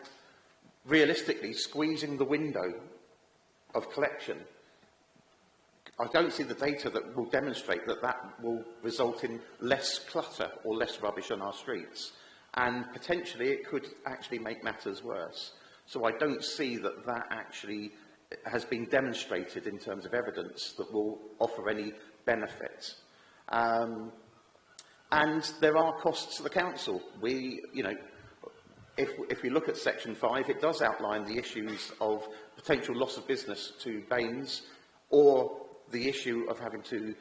realistically, squeezing the window of collection, I don't see the data that will demonstrate that that will result in less clutter or less rubbish on our streets. And potentially it could actually make matters worse. So I don't see that that actually has been demonstrated in terms of evidence that will offer any benefit. And there are costs to the council. If we look at Section 5, it does outline the issues of potential loss of business to Baines, or the issue of having to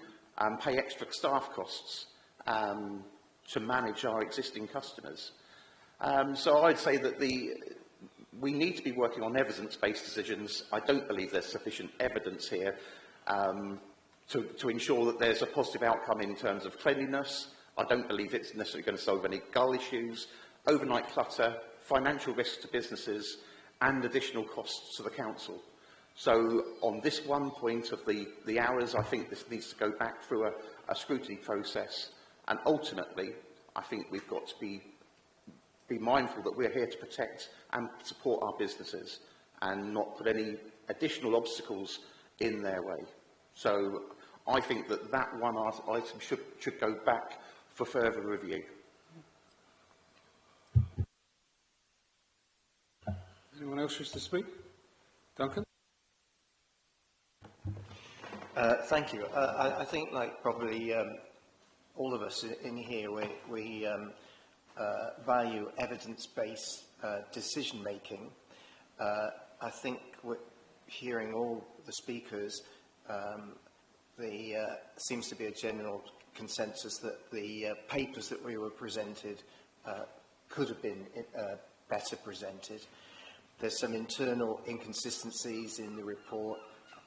pay extra staff costs to manage our existing customers. So I'd say that we need to be working on evidence-based decisions. I don't believe there's sufficient evidence here to ensure that there's a positive outcome in terms of cleanliness. I don't believe it's necessarily going to solve any gull issues, overnight clutter, financial risks to businesses, and additional costs to the council. So on this one point of the hours, I think this needs to go back through a scrutiny process, and ultimately I think we've got to be mindful that we're here to protect and support our businesses, and not put any additional obstacles in their way. So I think that that one item should go back for further review. Anyone else wish to speak? Duncan? Thank you. I think, like probably all of us in here, we value evidence-based decision-making. I think we're hearing all the speakers, seems to be a general consensus that the papers that we were presented could have been better presented. There's some internal inconsistencies in the report.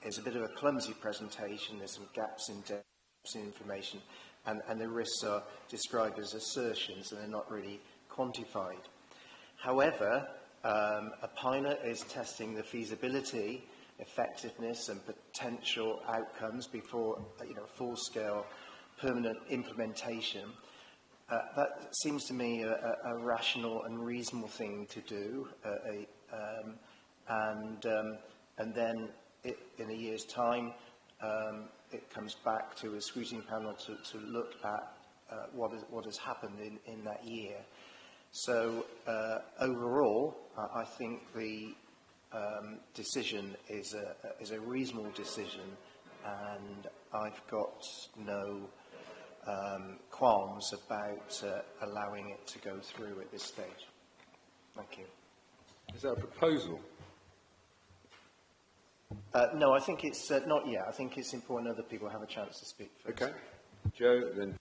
There's a bit of a clumsy presentation. There's some gaps in information, and the risks are described as assertions and they're not really quantified. However, a pilot is testing the feasibility, effectiveness and potential outcomes before full-scale permanent implementation. That seems to me a rational and reasonable thing to do, and then in a year's time it comes back to a scrutiny panel to look at what has happened in that year. So overall, I think the decision is a reasonable decision, and I've got no qualms about allowing it to go through at this stage. Thank you. Is that a proposal? No, I think it's not yet. I think it's important other people have a chance to speak first. Okay. Joe, then.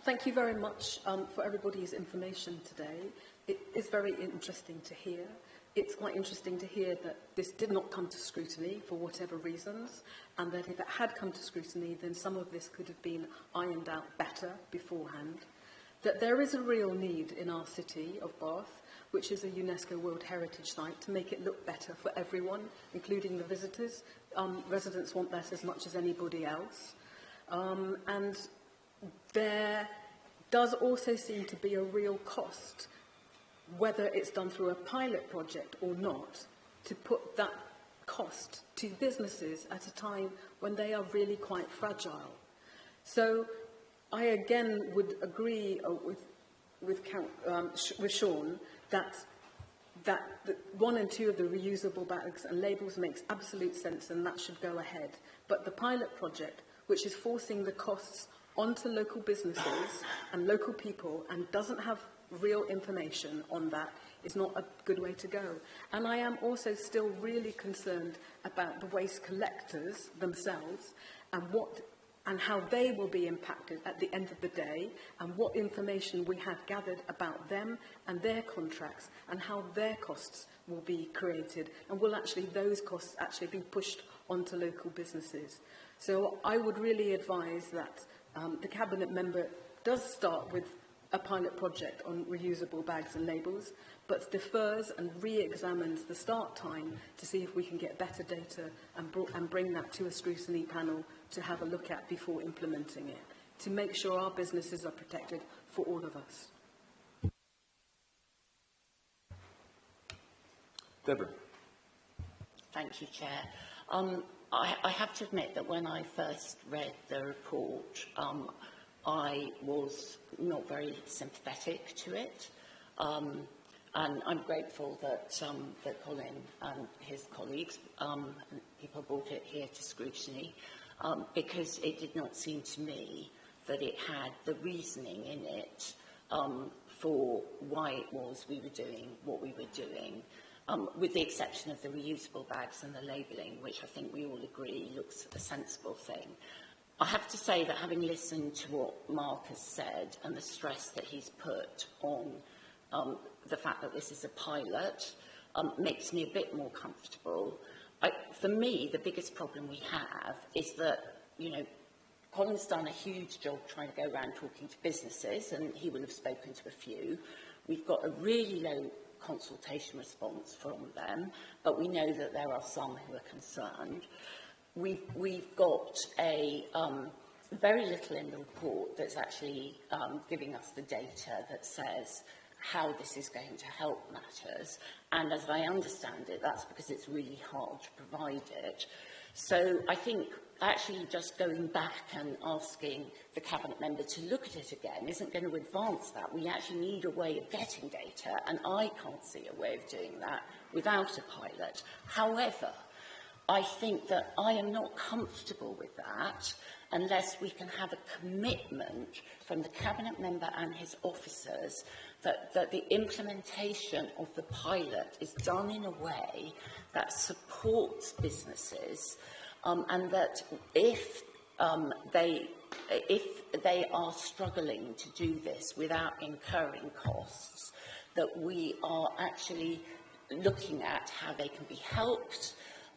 Thank you very much for everybody's information today. It is very interesting to hear. It's quite interesting to hear that this did not come to scrutiny for whatever reasons, and that if it had come to scrutiny, then some of this could have been ironed out better beforehand. That there is a real need in our city of Bath, which is a UNESCO World Heritage Site, to make it look better for everyone, including the visitors. Residents want that as much as anybody else. And there does also seem to be a real cost, whether it's done through a pilot project or not, to put that cost to businesses at a time when they are really quite fragile. So I again would agree with Sean that the 1 and 2 of the reusable bags and labels makes absolute sense, and that should go ahead. But the pilot project, which is forcing the costs onto local businesses and local people and doesn't have real information on that, is not a good way to go. And I am also still really concerned about the waste collectors themselves and how they will be impacted at the end of the day, and what information we have gathered about them and their contracts, and how their costs will be created, and will actually those costs actually be pushed onto local businesses. So I would really advise that the Cabinet member does start with a pilot project on reusable bags and labels, but defers and re-examines the start time to see if we can get better data and bring that to a scrutiny panel to have a look at before implementing it, to make sure our businesses are protected for all of us. Deborah. Thank you, Chair. I have to admit that when I first read the report, I was not very sympathetic to it, and I'm grateful that Colin and his colleagues, people brought it here to scrutiny, because it did not seem to me that it had the reasoning in it for why it was we were doing what we were doing, with the exception of the reusable bags and the labelling, which I think we all agree looks a sensible thing. I have to say that having listened to what Mark has said and the stress that he's put on the fact that this is a pilot makes me a bit more comfortable. For me, the biggest problem we have is that, Colin's done a huge job trying to go around talking to businesses, and he will have spoken to a few. We've got a really low consultation response from them, but we know that there are some who are concerned. We've got a very little in the report that's actually giving us the data that says how this is going to help matters. And as I understand it, that's because it's really hard to provide it. So I think actually just going back and asking the Cabinet member to look at it again isn't going to advance that. We actually need a way of getting data, and I can't see a way of doing that without a pilot. However, I think that I am not comfortable with that unless we can have a commitment from the Cabinet member and his officers that the implementation of the pilot is done in a way that supports businesses, and that if they are struggling to do this without incurring costs, that we are actually looking at how they can be helped,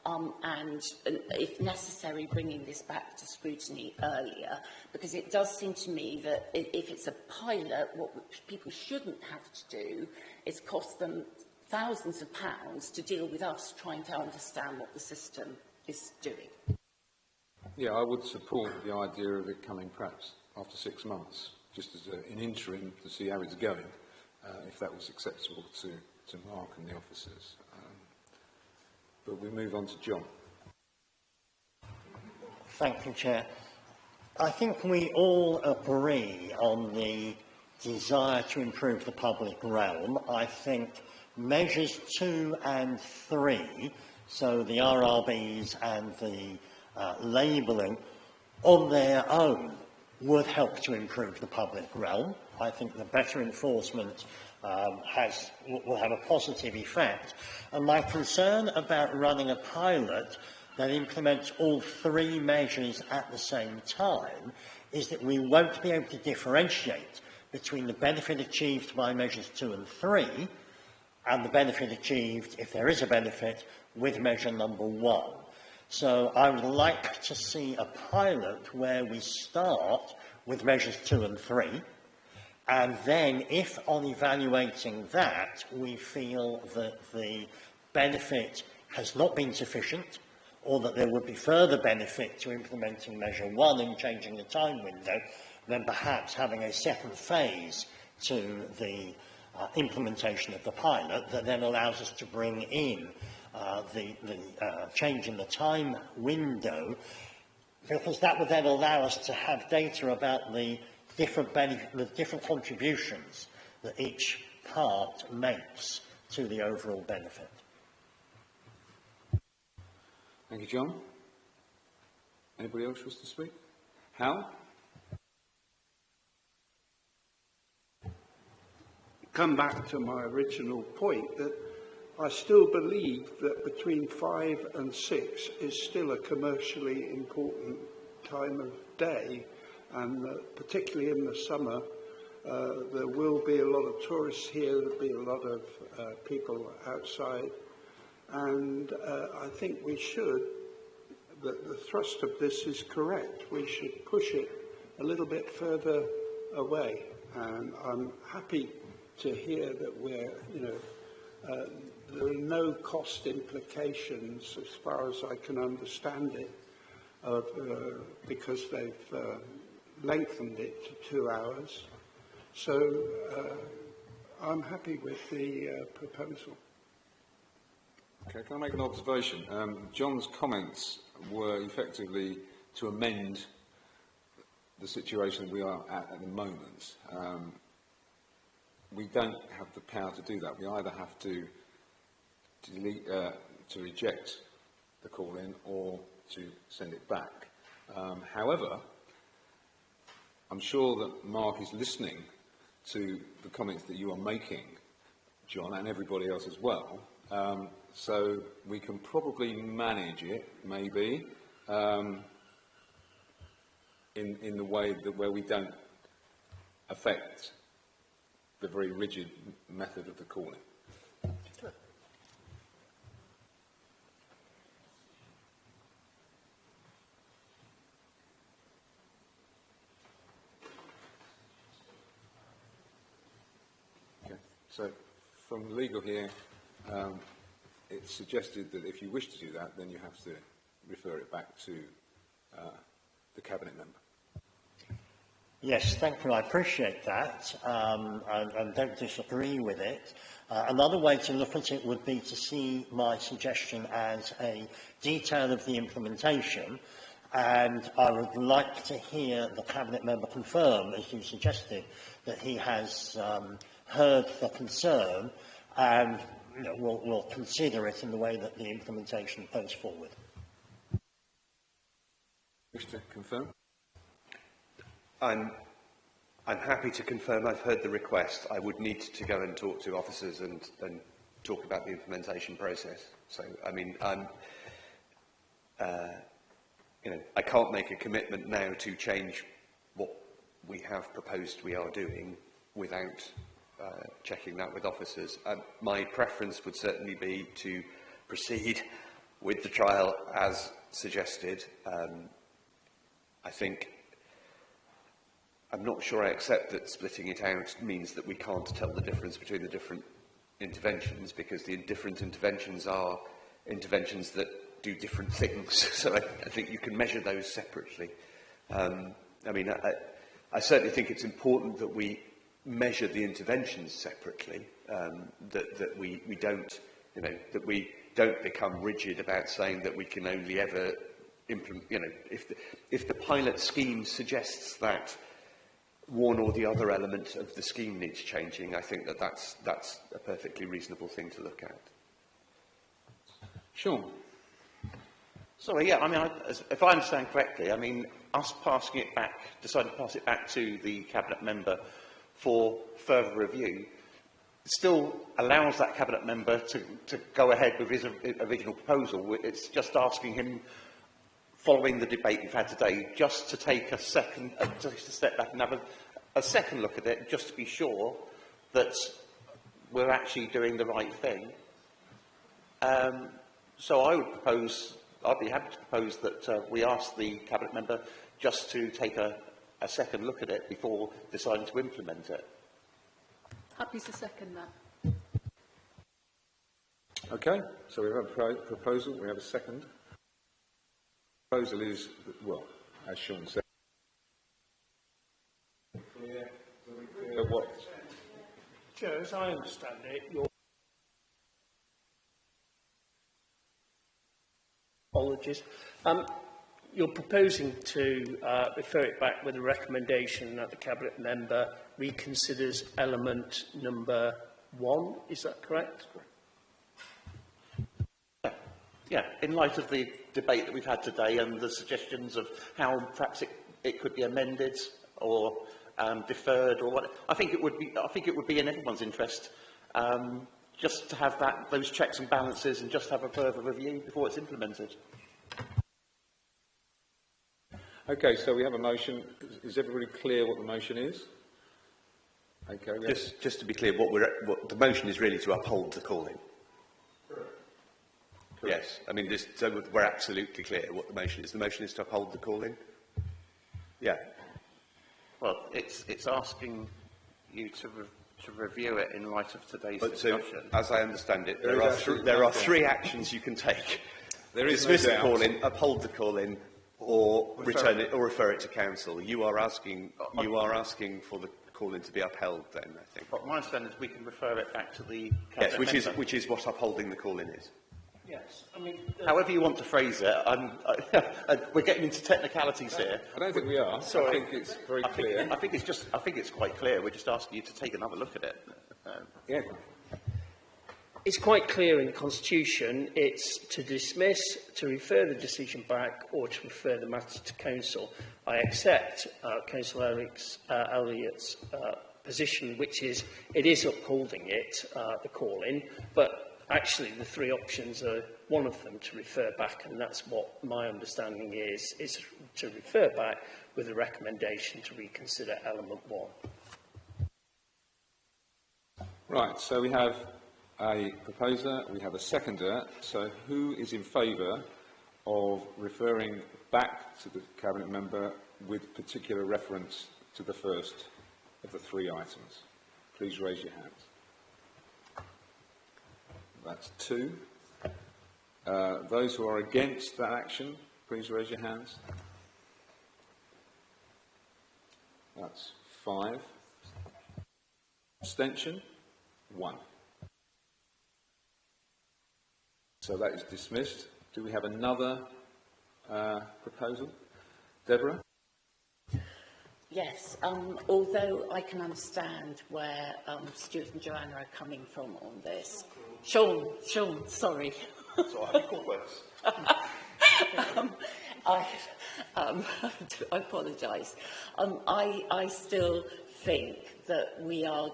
and if necessary bringing this back to scrutiny earlier, because it does seem to me that if it's a pilot, what people shouldn't have to do is cost them thousands of pounds to deal with us trying to understand what the system is doing. Yeah, I would support the idea of it coming perhaps after 6 months, just as an interim to see how it's going, if that was acceptable to Mark and the officers. But we move on to John. Thank you, Chair. I think we all agree on the desire to improve the public realm. I think measures 2 and 3, so the RRBs and the labelling, on their own would help to improve the public realm. I think the better enforcement will have a positive effect. And my concern about running a pilot that implements all 3 measures at the same time is that we won't be able to differentiate between the benefit achieved by measures 2 and 3 and the benefit achieved, if there is a benefit, with measure number 1. So I would like to see a pilot where we start with measures 2 and 3, and then if on evaluating that we feel that the benefit has not been sufficient, or that there would be further benefit to implementing measure 1 and changing the time window, then perhaps having a second phase to the implementation of the pilot that then allows us to bring in the change in the time window, because that would then allow us to have data about the different contributions that each part makes to the overall benefit. Thank you, John. Anybody else wish to speak? Hal? Come back to my original point that I still believe that between 5 and 6 is still a commercially important time of day, and particularly in the summer, there will be a lot of tourists here, there will be a lot of people outside, and I think we should, the thrust of this is correct, we should push it a little bit further away, and I'm happy to hear that we're, there are no cost implications as far as I can understand it, because they've lengthened it to 2 hours. So I'm happy with the proposal. Okay, can I make an observation? John's comments were effectively to amend the situation we are at the moment. We don't have the power to do that. We either have to reject the call-in or to send it back. However, I'm sure that Mark is listening to the comments that you are making, John, and everybody else as well. So we can probably manage it, maybe, in the way that where we don't affect the very rigid method of the calling. Okay. So from legal here, it's suggested that if you wish to do that, then you have to refer it back to the Cabinet member. Yes, thank you. I appreciate that and don't disagree with it. Another way to look at it would be to see my suggestion as a detail of the implementation, and I would like to hear the Cabinet member confirm, as you suggested, that he has heard the concern and will consider it in the way that the implementation goes forward. Wish to confirm? I'm happy to confirm I've heard the request. I would need to go and talk to officers and talk about the implementation process. So, I mean, I can't make a commitment now to change what we have proposed we are doing without checking that with officers. My preference would certainly be to proceed with the trial as suggested. I'm not sure I accept that splitting it out means that we can't tell the difference between the different interventions, because the different interventions are interventions that do different things. So I think you can measure those separately. I certainly think it's important that we measure the interventions separately, that we don't become rigid about saying that we can only ever implement, if the pilot scheme suggests that one or the other element of the scheme needs changing, I think that that's a perfectly reasonable thing to look at. Sean? Sorry, yeah, if I understand correctly, us passing it back, deciding to pass it back to the Cabinet member for further review, still allows that Cabinet member to go ahead with his original proposal. It's just asking him, following the debate we've had today, just to take a second, just to step back and have a second look at it, just to be sure that we're actually doing the right thing. So I would propose, I'd be happy to propose that we ask the Cabinet member just to take a second look at it before deciding to implement it. Happy to second that. Okay, so we have a proposal, we have a second. The proposal is, well, as Sean said, what? Chair, as I understand it, you're proposing to refer it back with a recommendation that the Cabinet member reconsiders element number 1. Is that correct? Yeah, in light of the debate that we've had today and the suggestions of how perhaps it could be amended or deferred or what, I think it would be in everyone's interest just to have those checks and balances and just have a further review before it's implemented. Okay, so we have a motion. Is everybody clear what the motion is? Okay. Just to be clear, what the motion is really to uphold the call-in. Yes, so we're absolutely clear what the motion is. The motion is to uphold the call-in? Yeah. Well, it's asking you to review it in light of today's discussion. So, as I understand it, there are three actions you can take. There is dismiss the call-in, uphold the call-in, or return it, or refer it to council. You are asking for the call-in to be upheld. Then I think. But my understanding is we can refer it back to the Cabinet member. which is what upholding the call-in is. Yes, however you want to phrase it, we're getting into technicalities here. I don't think we are. Sorry. I think it's very clear. I think it's quite clear. We're just asking you to take another look at it. Yeah. It's quite clear in the Constitution. It's to dismiss, to refer the decision back, or to refer the matter to council. I accept Councillor Elliott's position, which is it is upholding it, the call-in, but actually the three options are one of them to refer back, and that's what my understanding is to refer back with a recommendation to reconsider element 1. Right, so we have a proposer, we have a seconder. So who is in favour of referring back to the Cabinet member with particular reference to the first of the three items? Please raise your hands. That's 2. Those who are against that action, please raise your hands. That's 5. Abstention? 1. So that is dismissed. Do we have another proposal? Deborah? Yes, although I can understand where Stuart and Joanna are coming from on this. Sean, sorry. So I called worse. I apologise. I still think that we are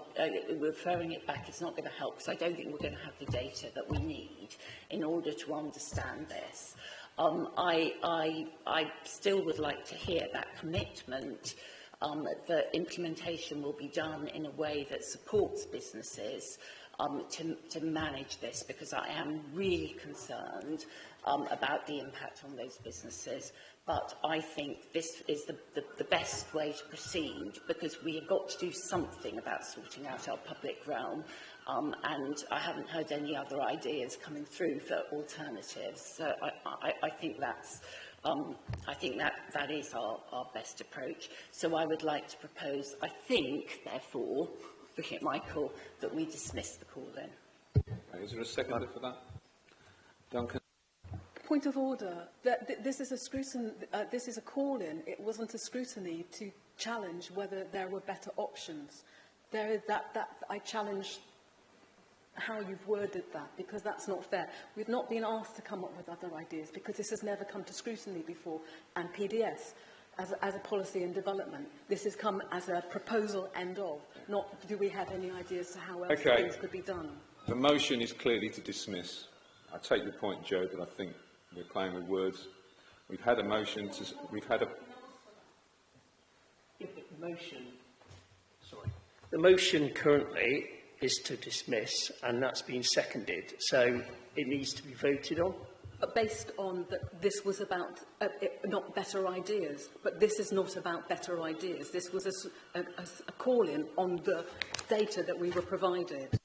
referring it back is not going to help, because I don't think we're going to have the data that we need in order to understand this. I still would like to hear that commitment that implementation will be done in a way that supports businesses to manage this, because I am really concerned about the impact on those businesses. But I think this is the best way to proceed, because we have got to do something about sorting out our public realm, and I haven't heard any other ideas coming through for alternatives. So I think that's that is our best approach. So I would like to propose, I think, therefore, looking at Michael, that we dismiss the call-in. Is there a seconder for that? Duncan? Point of order. This is a call-in. It wasn't a scrutiny to challenge whether there were better options. I challenge how you've worded that, because that's not fair. We've not been asked to come up with other ideas, because this has never come to scrutiny before. And PDS, as a policy and development, this has come as a proposal end of, not do we have any ideas to how else things could be done. The motion is clearly to dismiss. I take your point, Joe, but I think we're playing with words. We've had a motion to... We've had a... Yeah, but the motion currently is to dismiss, and that's been seconded, so it needs to be voted on. But based on that this was about not better ideas, but this is not about better ideas. This was a call-in on the data that we were provided.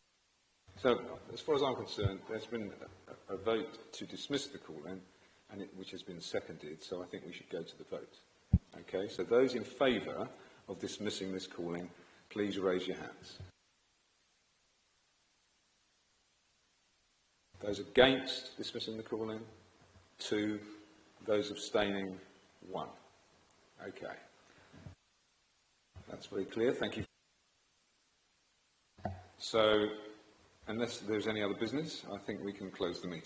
So, as far as I'm concerned, there's been a vote to dismiss the call-in, which has been seconded, so I think we should go to the vote. Okay, so those in favour of dismissing this call-in, please raise your hands. Those against dismissing the call-in, 2. Those abstaining, 1. Okay. That's very clear. Thank you. So, unless there's any other business, I think we can close the meeting.